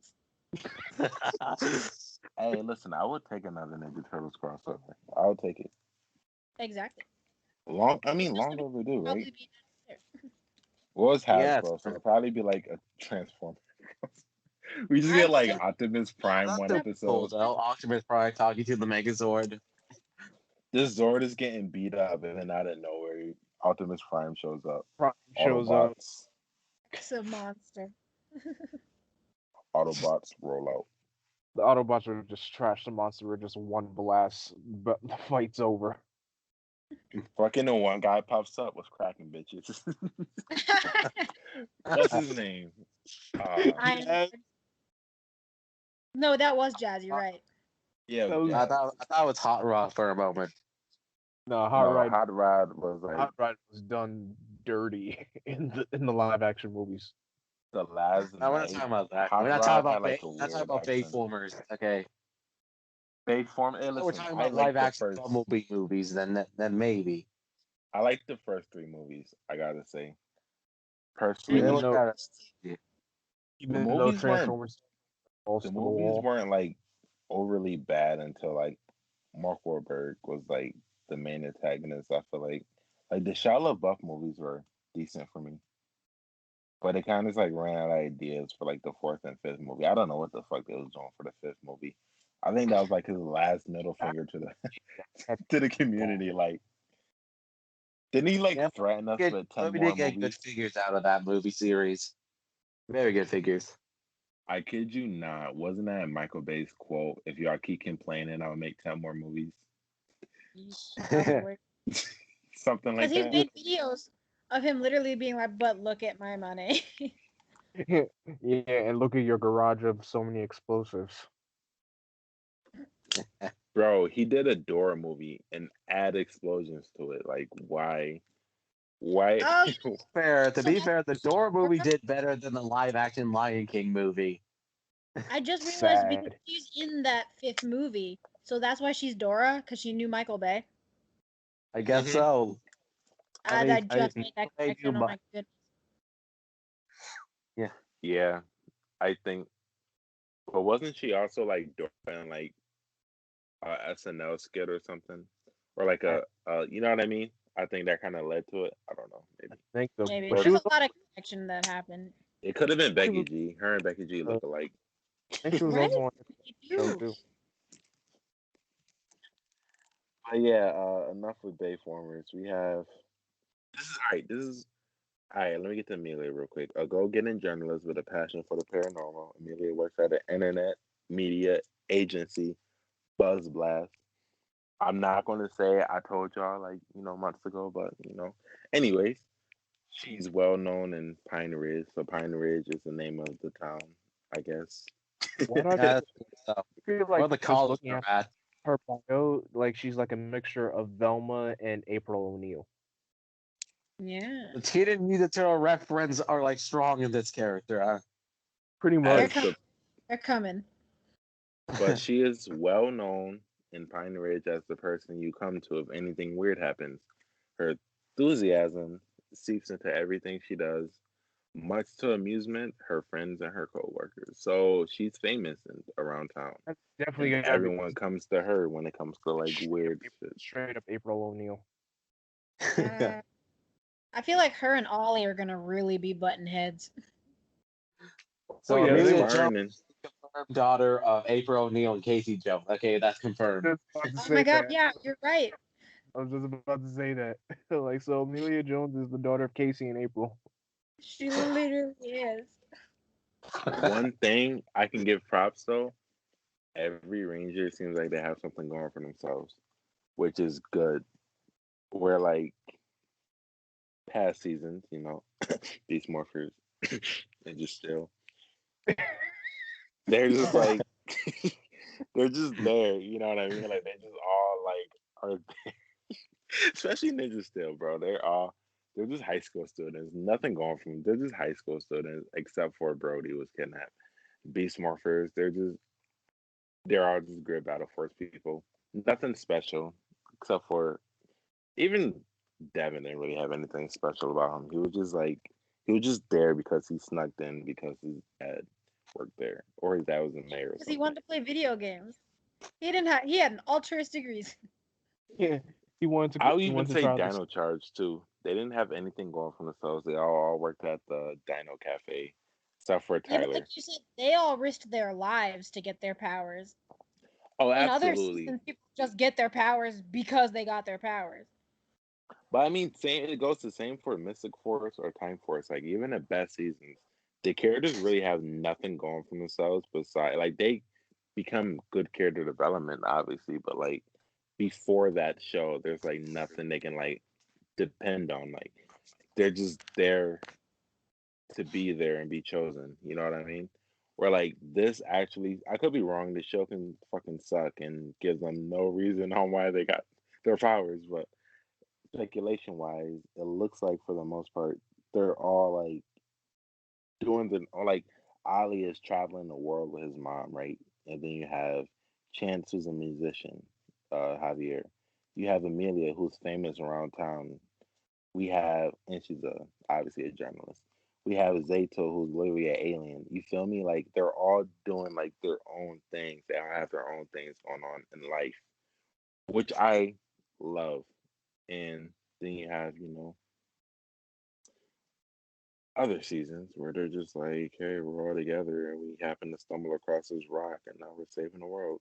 Hey, listen, I would take another Ninja Turtles crossover. I would take it. Exactly. Long overdue, right? Probably be necessary. What was Yes. Hasbro? So it'll probably be like a Transformer. We just I get like think- Optimus Prime That's one so episode. cool, though. Optimus Prime talking to the Megazord. This Zord is getting beat up, and then out of nowhere, Optimus Prime shows up. Prime shows up. Autobots, It's a monster. Autobots roll out. The Autobots are just trash the monster with just one blast, but the fight's over. Fucking the one guy pops up. What's cracking, bitches? What's his name? I No, that was Jazz. You're right. Yeah, That was- yeah. I thought it was Hot Rod for a moment. No, Hot Rod was like Hot Rod was done dirty in the live action movies. the last No, we're not night. talking about that. Hot We're not Rod talking had about like Bay. a We're not talking weird about accent. Bayformers. Okay. Bay form. Hey, We're listen, talking I about like live the action first. Bumblebee movies. Then maybe. I like the first three movies. I gotta say, They personally, Even look though- better. the Even though movies weren't Transformers balls the to the movies wall. weren't like overly bad until like Mark Wahlberg was like the main antagonist. I feel like the Shia LaBeouf movies were decent for me, but it kind of like ran out of ideas for like the fourth and fifth movie. I don't know what the fuck they was doing for the fifth movie. I think that was like his last middle finger to the to the community. Like, didn't he like Yeah, threaten us with 10 We more did get good movies? figures out of that movie series. Very good figures. I kid you not. Wasn't that Michael Bay's quote? If y'all keep complaining, I'll make 10 more movies. Something like Because he's that. made videos of him literally being like, "But look at my money." Yeah, and look at your garage of so many explosives. Bro, he did a Dora movie and add explosions to it. Like, why? Why? Oh, To be fair, the Dora movie did better than the live action Lion King movie. I just realized Sad. because she's in that fifth movie, so that's why she's Dora, because she knew Michael Bay. I guess Mhm. so. I mean, just made that Bay connection. knew Oh my goodness. Yeah, I think. But wasn't she also like Dora in like a SNL skit or something? Or like you know what I mean? I think that kind of led to it. I don't know. Maybe. I think the Maybe but there's she was a lot of connection that happened. It could have been Becky was- G. Her and Becky G look alike. I think she was Right? also on You the show do. too. But yeah, enough with Bayformers. We have This is all right. Let me get to Amelia real quick. A go-getting journalist with a passion for the paranormal. Amelia works at an internet media agency, Buzz Blast. I'm not going to say I told y'all like months ago, but anyways, she's well known in Pine Ridge. So Pine Ridge is the name of the town, I guess. Why not Yeah, I feel where like the just college looking are at at. her bio, like she's like a mixture of Velma and April O'Neil. Yeah. The Teenage Mutant Turtle reference are like strong in this character. Pretty They're much. coming. They're coming. But she is well known in Pine Ridge as the person you come to if anything weird happens. Her enthusiasm seeps into everything she does, much to amusement her friends and her coworkers. So she's famous around town, That's definitely and gotta be everyone comes to her when it comes to like weird shit. straight up April O'Neil. I feel like her and Ollie are gonna really be button heads. So yeah, That's they Amelia will. fine, Jones, and confirmed daughter of April O'Neil and Casey Jones. Okay, that's confirmed. Just about to Oh say my god, that. yeah, you're right. I was just about to say that. Like, so Amelia Jones is the daughter of Casey and April. She literally is. one thing I can give props though, every ranger seems like they have something going for themselves, which is good. Where like past seasons, Beast Morphers and just still they're just like they're just there, you know what I mean? Like they just all like are especially Ninja Steel, bro. They're just high school students. Nothing going from them. They're just high school students, except for Brody was kidnapped. Beast Morphers, they're all just grid battle force people. Nothing special, except for even Devin didn't really have anything special about him. He was just there because he snuck in because his dad worked there, or his dad was a mayor or Because he something. wanted to play video games. He had an altruistic reason. Yeah, he wanted to. I would He even wanted to say try out this. Dino Charge too. They didn't have anything going for themselves. They all worked at the Dino Cafe, except for Yeah, but like Tyler. you said, they all risked their lives to get their powers. Oh, In other absolutely. seasons, people just get their powers because they got their powers. But I mean, same. It goes the same for Mystic Force or Time Force. Like even at best seasons, the characters really have nothing going for themselves. Besides, like they become good character development, obviously, but like before that show, there's like nothing they can like depend on. Like they're just there to be there and be chosen. You know what I mean? Where like this actually, I could be wrong. The show can fucking suck and give them no reason on why they got their powers, but speculation wise, it looks like for the most part they're all like doing the or like Ali is traveling the world with his mom, right? And then you have Chance, who's a musician, Javier. You have Amelia, who's famous around town. We have, and she's obviously a journalist. We have Zato, who's literally an alien. You feel me? Like they're all doing like their own things. They all have their own things going on in life, which I love. And then you have, other seasons where they're just like, hey, we're all together and we happen to stumble across this rock and now we're saving the world.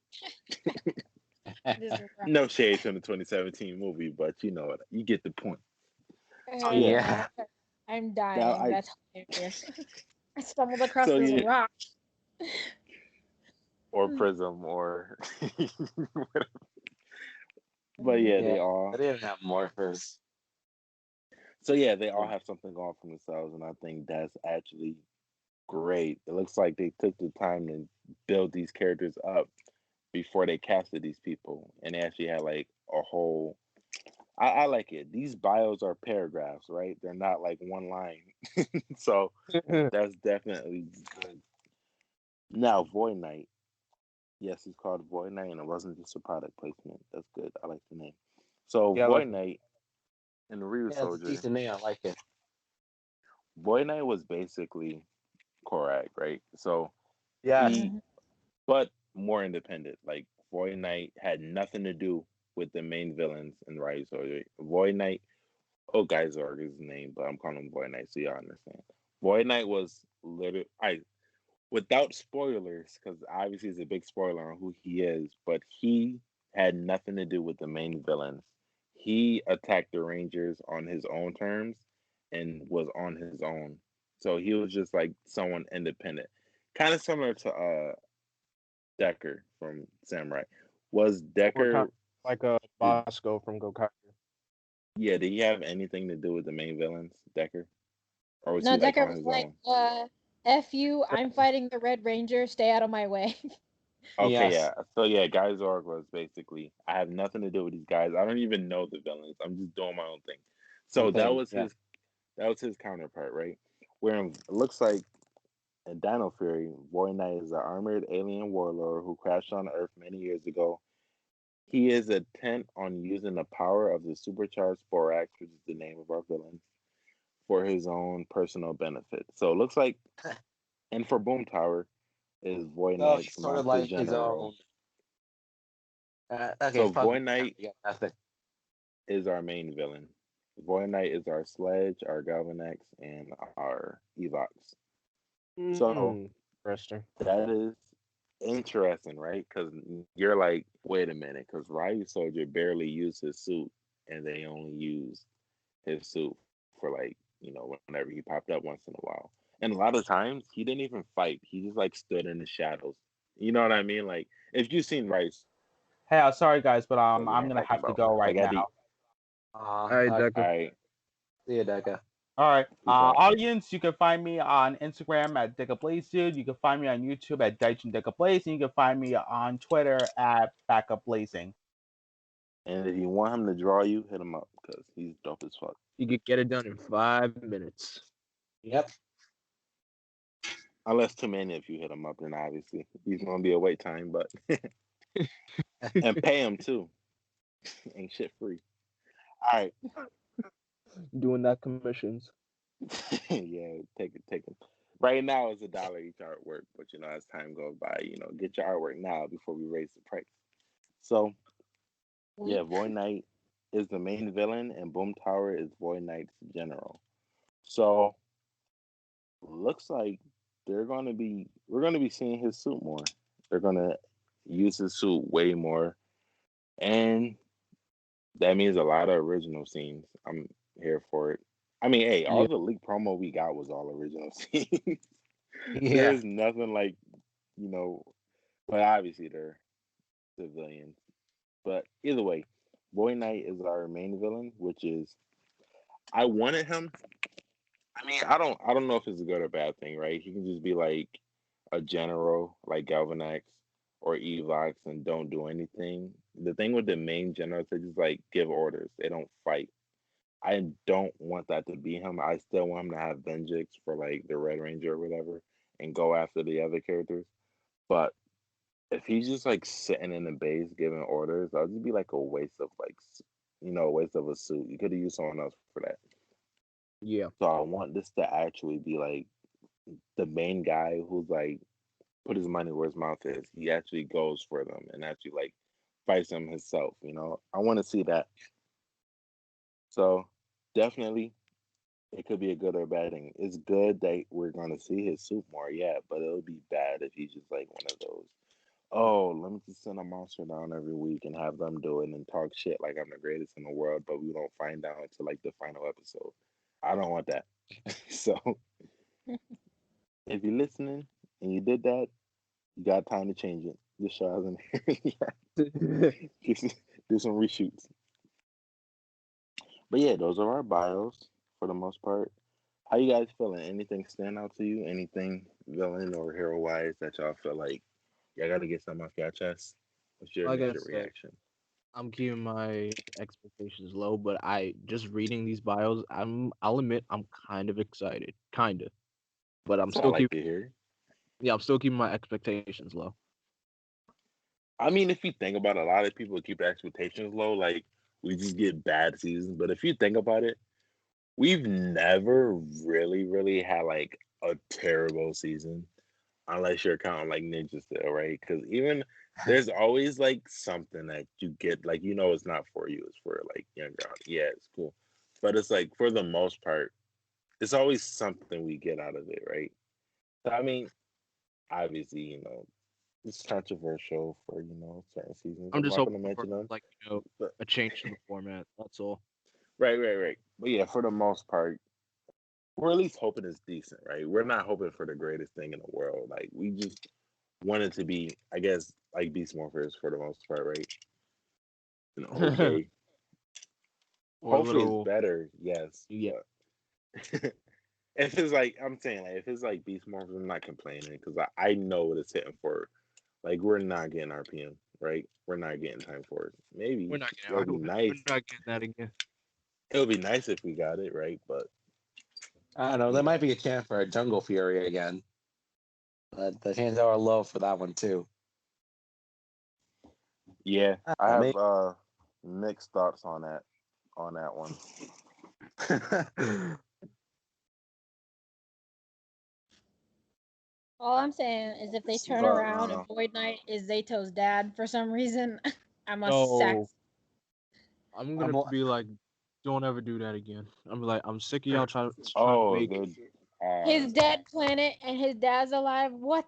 This is rough. No shade to the 2017 movie, but you know what? You get the point. So Yeah. I'm now dying. I That's hilarious. I stumbled across so this yeah, rock. or Prism or whatever. But yeah, Yeah. they I all. didn't have morphers. So yeah, they all have something going for themselves, and I think that's actually great. It looks like they took the time to build these characters up before they casted these people, and they actually had like a whole. I like it. These bios are paragraphs, right? They're not like one line, so that's definitely good. Now, Void Knight. Yes, it's called Void Knight, and it wasn't just a product placement. That's good. I like the name. So Yeah, I like Void Knight and the Real Yeah, it's a Soldier. decent name. I like it. Void Knight was basically Korak, right? So Yes. he, but more independent. Like Void Knight had nothing to do with the main villains in the Rise Soldier. Void Knight, oh, Geysorg is his name, but I'm calling him Void Knight so y'all understand. Void Knight was literally, without spoilers, because obviously it's a big spoiler on who he is, but he had nothing to do with the main villains. He attacked the Rangers on his own terms and was on his own. So he was just like someone independent. Kind of similar to Decker from Samurai. Was or kind Decker of like a did Bosco from Gokaiger. yeah, did he have anything to do with the main villains, Decker? Or was No, he like Decker on was his like, own? F you, I'm fighting the Red Ranger, stay out of my way. Okay, Yes. yeah. So yeah, Guy Zorg was basically I have nothing to do with these guys. I don't even know the villains. I'm just doing my own thing. So that Thing. was Yeah. his That was his counterpart, right? Where it looks like in Dino Fury, Void Knight is an armored alien warlord who crashed on Earth many years ago. He is intent on using the power of the supercharged Borax, which is the name of our villain, for his own personal benefit. So it looks like, and for Boom Tower is Void So Knight's he's sort of monster like his general. own. Okay, So fuck Void it. Knight Yeah, nothing. is our main villain. Void Knight is our Sledge, our Galvanax, and our Evox. So Interesting. that is interesting, right? Because you're like, wait a minute, because Ryu Soldier barely used his suit, and they only used his suit for like, whenever he popped up once in a while. And a lot of times he didn't even fight. He just like stood in the shadows. You know what I mean? Like if you've seen Ryu Hey, sorry guys, but Soldier, I'm I'm gonna talking have to about. go Like right at the now. All right, Okay. all Decker. right, See you, Deca. All right, peace out. audience, you can find me on Instagram at DeckaBlazeDude. You can find me on YouTube at DeckaBlaze, and you can find me on Twitter at BackupBlazing. And if you want him to draw you, hit him up because he's dope as fuck. You could get it done in 5 minutes. Yep. Unless too many of you hit him up, then obviously he's gonna be a wait time, but and pay him too. Ain't shit free. All right. Doing that commissions. Yeah, take it. Right now it's $1 each artwork, but as time goes by, get your artwork now before we raise the price. So yeah, Void Knight is the main villain, and Boom Tower is Void Knight's general. So looks like we're gonna be seeing his suit more. They're gonna use his suit way more, and that means a lot of original scenes. I'm here for it. I mean, hey, all Yeah. the leak promo we got was all original scenes. Yeah. There's nothing like, but obviously they're civilians. But either way, Boy Knight is our main villain, which is I wanted him. I mean, I don't know if it's a good or bad thing, right? He can just be like a general, like Galvanax or Evox, and don't do anything. The thing with the main generals, they just like give orders. They don't fight. I don't want that to be him. I still want him to have vengeance for like the Red Ranger or whatever, and go after the other characters. But if he's just like sitting in the base giving orders, that'll just be like a waste of a waste of a suit. You could have used someone else for that. Yeah. So I want this to actually be like the main guy who's like put his money where his mouth is. He actually goes for them and actually like fights them himself. I want to see that. So definitely, it could be a good or bad thing. It's good that we're gonna see his suit more, yeah, but it'll be bad if he's just like one of those. Oh, let me just send a monster down every week and have them do it and talk shit like I'm the greatest in the world, but we don't find out until like the final episode. I don't want that. So if you're listening and you did that, you got time to change it. This show hasn't do some reshoots. But yeah, those are our bios for the most part. How you guys feeling? Anything stand out to you? Anything villain or hero wise that y'all feel like y'all gotta get something off your chest? What's your Like I initial said, reaction? I'm keeping my expectations low, but I just reading these bios, I'll admit I'm kind of excited. Kind of. But I'm That's what I still like keeping to hear. I'm still keeping my expectations low. I mean, if you think about it, a lot of people keep their expectations low, like we just get bad seasons. But if you think about it, we've never really, really had like a terrible season, unless you're counting like Ninja still, right? Because even there's always like something that you get, like it's not for you, it's for like younger. Yeah, it's cool, but it's like for the most part, it's always something we get out of it, right? So I mean, obviously, it's controversial for certain seasons. I'm I'm just not going hoping to for mention them, like but a change to the format. That's all. right. But yeah, for the most part, we're at least hoping it's decent, right? We're not hoping for the greatest thing in the world. Like we just want it to be, I guess, like Beast Morphers for the most part, right? Okay. Or a Hopefully it's little better, yes. yeah. But if it's like I'm saying, like if it's like Beast Morphers, I'm not complaining because I know what it's hitting for. Like we're not getting RPM, right? We're not getting time for it. Maybe We're not it'll getting be nice. we're not getting that again. It would be nice if we got it, right? But I don't know. There might be a chance for a Jungle Fury again, but the chances are low for that one too. Yeah, I Uh, have maybe- mixed thoughts on that one. All I'm saying is if they turn But around and Void Knight is Zato's dad for some reason, I'm a sack. No, I'm gonna I'm- be like, don't ever do that again. I'm like, I'm sick of y'all trying to oh, make the His dead planet and his dad's alive. What?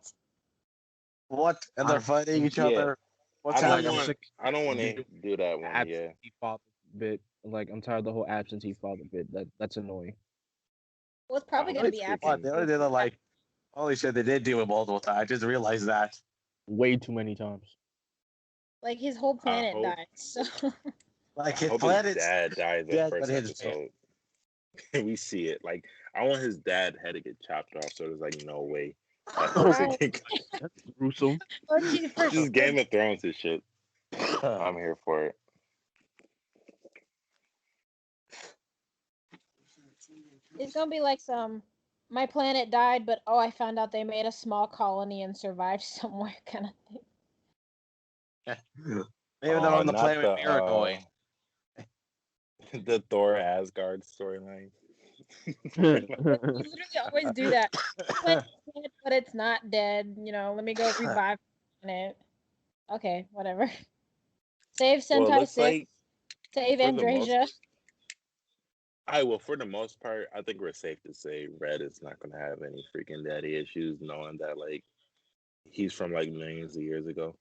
what? And they're fighting each yeah. other. What's I like don't I'm happening? want. sick I don't want to of do that one. Yeah. absentee father bit. Like I'm tired of the whole absentee father bit. That's annoying. Well, it's I probably hope gonna it's be What? absent. freaking. They only did it like, holy shit, they did do it multiple times. I just realized that. Way too many times. Like his whole I planet hope. died. So Like I his hope his planet's dad dies the dead, but first his episode. We see it. Like I want his dad head to get chopped off. So there's like no way. That Oh, person Wow. can. that's gruesome. or gee, for Just Game of Thrones and shit. I'm here for it. it's gonna be like my planet died, but oh, I found out they made a small colony and survived somewhere kind of thing. Maybe they're on the Not planet we were going. the Thor Asgard storyline. You literally always do that. Planet's dead, but it's not dead. Let me go revive the planet. Okay, whatever. Save Well, it Sentai looks 6. like Save for the most. Andrasia. For the most part, I think we're safe to say Red is not going to have any freaking daddy issues, knowing that like he's from like millions of years ago.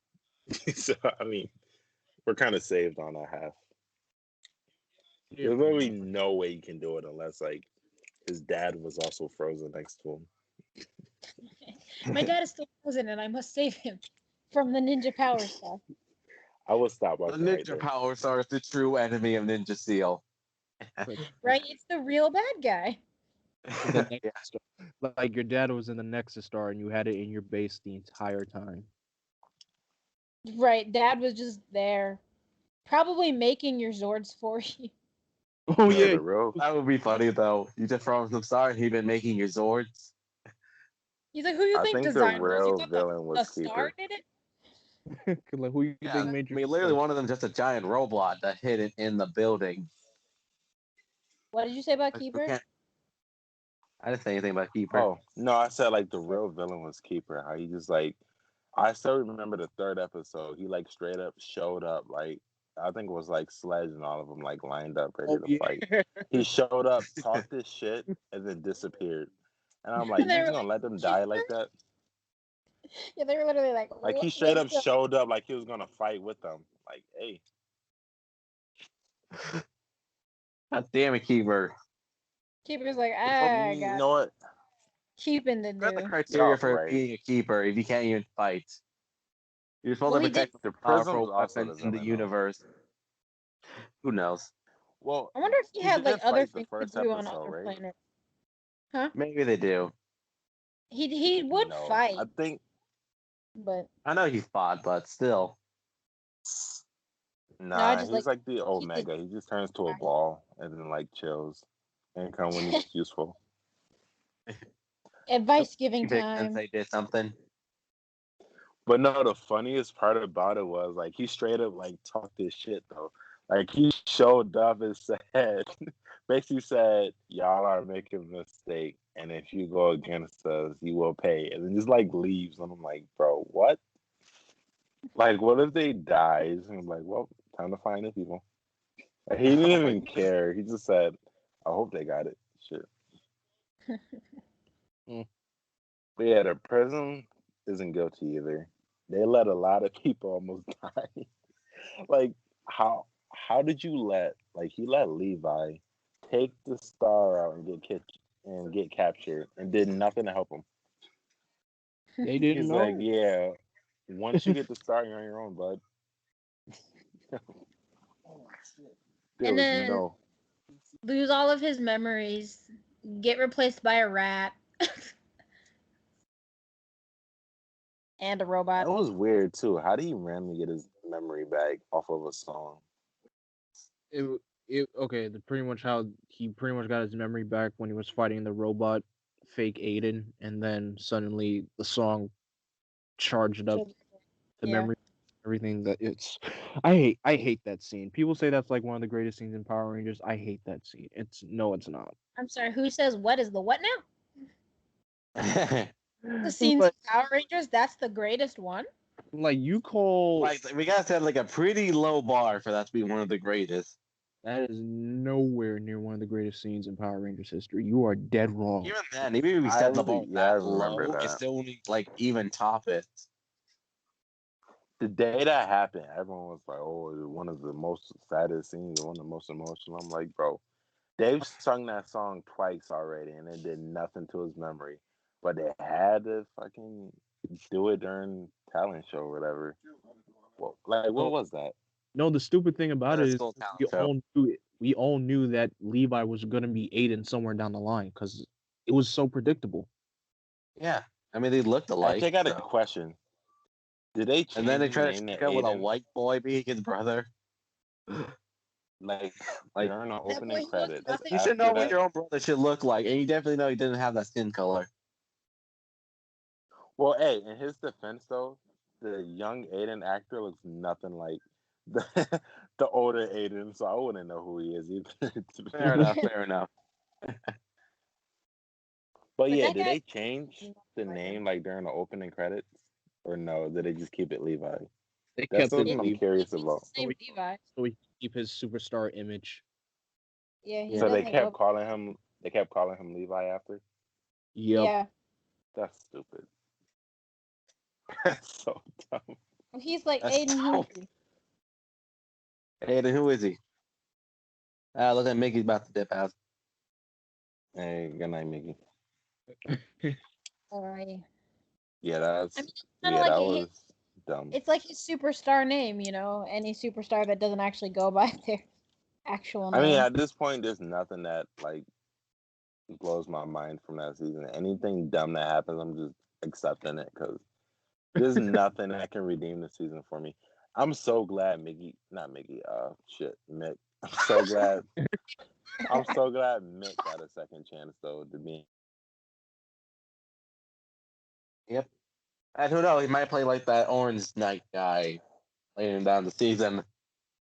So I mean, we're kind of saved on that half. Yeah, There's literally no way you can do it unless like his dad was also frozen next to him. My dad is still frozen and I must save him from the ninja power stuff. I would stop The watching right Ninja there. Power Star is the true enemy of Ninja Seal. Right? It's the real bad guy. the Nexus Star. Like your dad was in the Nexus Star and you had it in your base the entire time. Right. Dad was just there. Probably making your Zords for you. Oh No, yeah. the real. That would be funny though. You just from the start, he'd been making your Zords. He's like, who you I think think the designed those? You real thought villain the was star Keeper. did it? Like who you Yeah, think I made you? mean, literally, one of them just a giant robot that hid it in the building. What did you say about Like, we Keeper? can't- I didn't say anything about Keeper. Oh no, I said like the real villain was Keeper. How he just like. I still remember the third episode. He like straight up showed up. Like I think it was like Sledge and all of them like lined up ready to fight. He showed up, talked this shit, and then disappeared. And I'm like, And you they just were gonna like, let them die like that? yeah, they were literally like, Like he what? straight up What's up? showed up like he was gonna fight with them. Like, hey, God damn it, Keeper. Keeper's like, you I got know what? keeping to What's the do. criteria Y'all for right. being a keeper if you can't even fight? You're supposed Well, to he did. protect The the powerful prisms also weapon the in the villain, though. universe. Who knows? Well, I wonder if he he had like did other fight the things to first do on episode, other right? planets. Huh? Maybe they do. He would No, fight, I think but I know he fought, but still. I nah. just He's like like the he's Omega. He just turns to a ball and then like chills and come when he's useful. advice giving Vic time. Sensei did something. But no, the funniest part about it was like he straight up like talked this shit though. Like he showed up and said, basically said, "Y'all are making a mistake, and if you go against us, you will pay." And then just like leaves, and I'm like, "Bro, what? Like, what if they dies?" And I'm like, "Well, time to find the people." Like, he didn't even care. He just said, "I hope they got it." Shit. But yeah, the prison isn't guilty either. They let a lot of people almost die. Like how did you let he let Levi take the star out and get captured and did nothing to help him. They didn't He's know. like, yeah, once you get the star, you're on your own, bud. There And was then no. lose all of his memories, get replaced by a rat, and a robot. That was weird too. How did he randomly get his memory back off of a song? It pretty much how he pretty much got his memory back when he was fighting the robot fake Aiden, and then suddenly the song charged up the Yeah. memory, everything that it's. I hate that scene. People say that's like one of the greatest scenes in Power Rangers. I hate that scene. It's not. I'm sorry, who says what is the what now? The It's scenes like, of Power Rangers, that's the greatest one? like you call Like we gotta set like a pretty low bar for that to be one of the greatest. that is nowhere near one of the greatest scenes in Power Rangers history. You are dead wrong. Even then, even if we I set the really- bar yeah, I that remember low, that. it's still only like even top it. The day that happened, everyone was like, "Oh, it's one of the most saddest scenes, one of the most emotional." I'm like, bro, they've sung that song twice already, and it did nothing to his memory. But they had to fucking do it during talent show or whatever. Well, like, what was that? No, the stupid thing about Yeah, it is Skull Talent we Show. all knew it. We all knew that Levi was gonna be Aiden somewhere down the line because it was so predictable. Yeah, I mean they looked alike. Actually, I got a so- question. Did they change And then they his tried to name to check out with a Aiden? white boy being his brother. Like, Like, during the That boy, opening he looks credits. nothing you should know After what that, your own brother should look like, and you definitely know he didn't have that skin color. well, hey, in his defense though, the young Aiden actor looks nothing like the the older Aiden, so I wouldn't know who he is either. to be Fair enough, fair enough. But But yeah, that did guy- they change the name like during the opening credits, or no? Did they just keep it Levi? They That's kept it something I'm Levi curious It's about. the same Levi. so he could keep his superstar image. Yeah, he So they doesn't kept go. calling him. They kept calling him Levi after. Yep. Yeah. That's stupid. That's so dumb. He's like That's Aiden. Who is he? Aiden, who is he? Look at Mickey's about to dip out. Hey, good night, Mickey. Alright. Yeah, that's I mean, it's kind of yeah, like that a was dumb. it's like his superstar name, you know, any superstar that doesn't actually go by their actual I name. mean, at this point, there's nothing that like blows my mind from that season. Anything dumb that happens, I'm just accepting it because there's nothing that can redeem the season for me. I'm so glad Mick. I'm so glad. I'm so glad Mick got a second chance though to be. Yep. And who knows, he might play like that Orange Knight guy later down the season.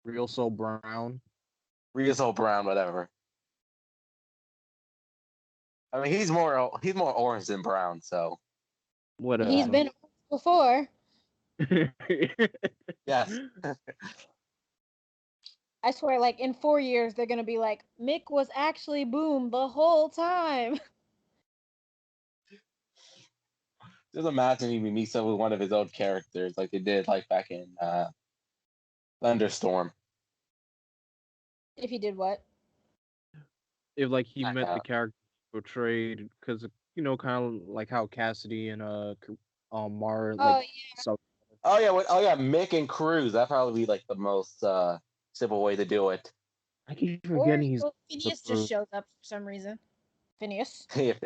Real Soul Brown. Rizzo Brown, whatever. I mean, he's more orange than brown, so Whatever. He's been before. yes. I swear, like in 4 years, they're gonna be like, Mick was actually Boom the whole time. Just imagine he meets up with one of his old characters, like they did, like back in Thunderstorm. If he did what? If like he I met the know. character portrayed, because kind of like how Cassidy and Mara Oh like yeah. so Oh yeah, Mick and Cruz. That'd probably be like the most simple way to do it. I keep Or forgetting he's Phineas just shows up for some reason. Phineas. If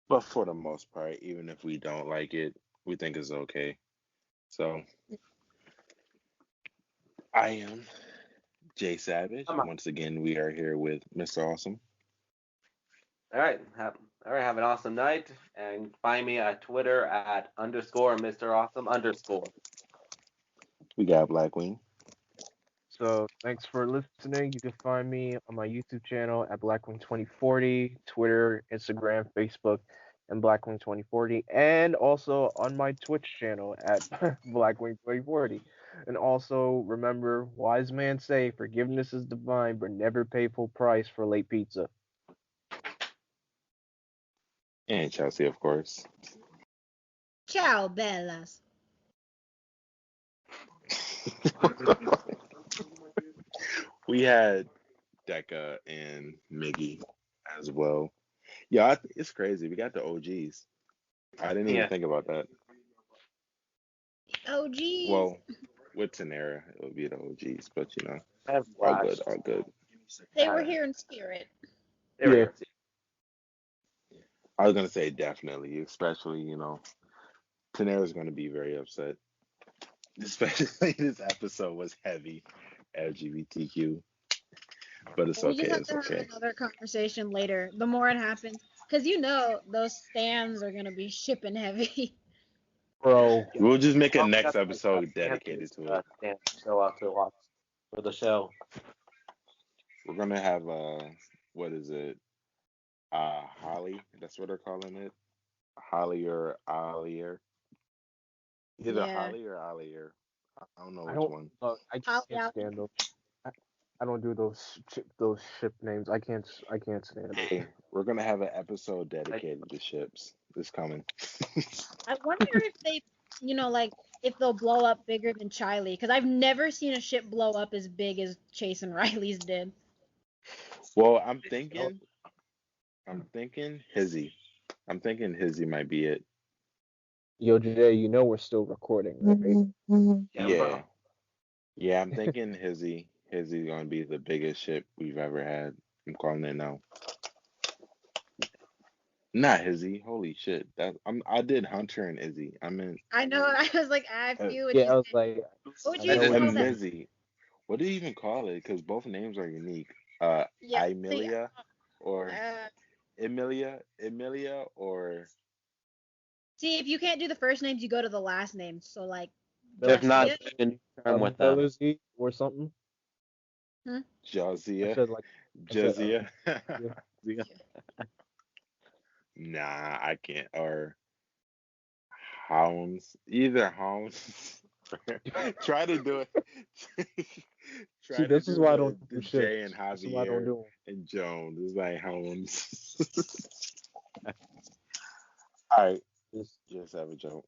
But for the most part, even if we don't like it, we think it's okay. So I am Jay Savage. Once again, we are here with Mr. Awesome. All right. Have an awesome night. And find me at Twitter at _Mr. Awesome_. We got Black Wing. So thanks for listening. You can find me on my YouTube channel at Blackwing2040, Twitter, Instagram, Facebook, and Blackwing2040, and also on my Twitch channel at Blackwing2040. And also remember, wise man say, forgiveness is divine, but never pay full price for late pizza. And Chelsea, of course. Ciao, bellas. We had Decca and Miggy as well. Yeah, it's crazy. We got the OGs. I didn't even think about that. Oh geez. Well, with Tanera, it would be the OGs, but all good, all good. They were here in spirit. Yeah. I was gonna say definitely, especially Tanera's going to be very upset. Especially this episode was heavy LGBTQ. But it's We okay. just have It's to have okay. another conversation later. The more it happens, because those stands are gonna be shipping heavy. Bro. We'll just make a Oh, next that's right. episode We have dedicated to to it. stand show out to watch for the show. We're gonna have what is it? Holly. That's what they're calling it. Holly or Allier. Either Yeah. Holly or Allier. I don't know I which don't. one. I I'll- can't stand those. I don't do those ship names. I can't stand it. Hey, we're gonna have an episode dedicated to ships. It's coming. I wonder if they, like if they'll blow up bigger than Chiley, because I've never seen a ship blow up as big as Chase and Riley's did. Well, I'm thinking Hizzy. I'm thinking Hizzy might be it. Yo, Jay, we're still recording, right? Yeah. Yeah, I'm thinking Hizzy. Hizzy's gonna be the biggest ship we've ever had. I'm calling it now. Not Hizzy. Holy shit. I did Hunter and Izzy. I meant I know. I was like, I feel what Yeah, you I was said. like, What would I you know even what call you that? mean. Mizzy. What do you even call it? Because both names are unique. Yeah. See, Emilia or uh, Emilia or if you can't do the first names, you go to the last names. So like, If not, Josiah. a new term with them. Melizzy or something. I Josiah. said like I said, Josiah. yeah. Nah, I can't. Or Hounds. Either Hounds. Try to do it. See, Try to this is do why I don't the do Jay ships. and This is why I don't Javier do and Jones. It's like Hounds. All right, them. just have a joke.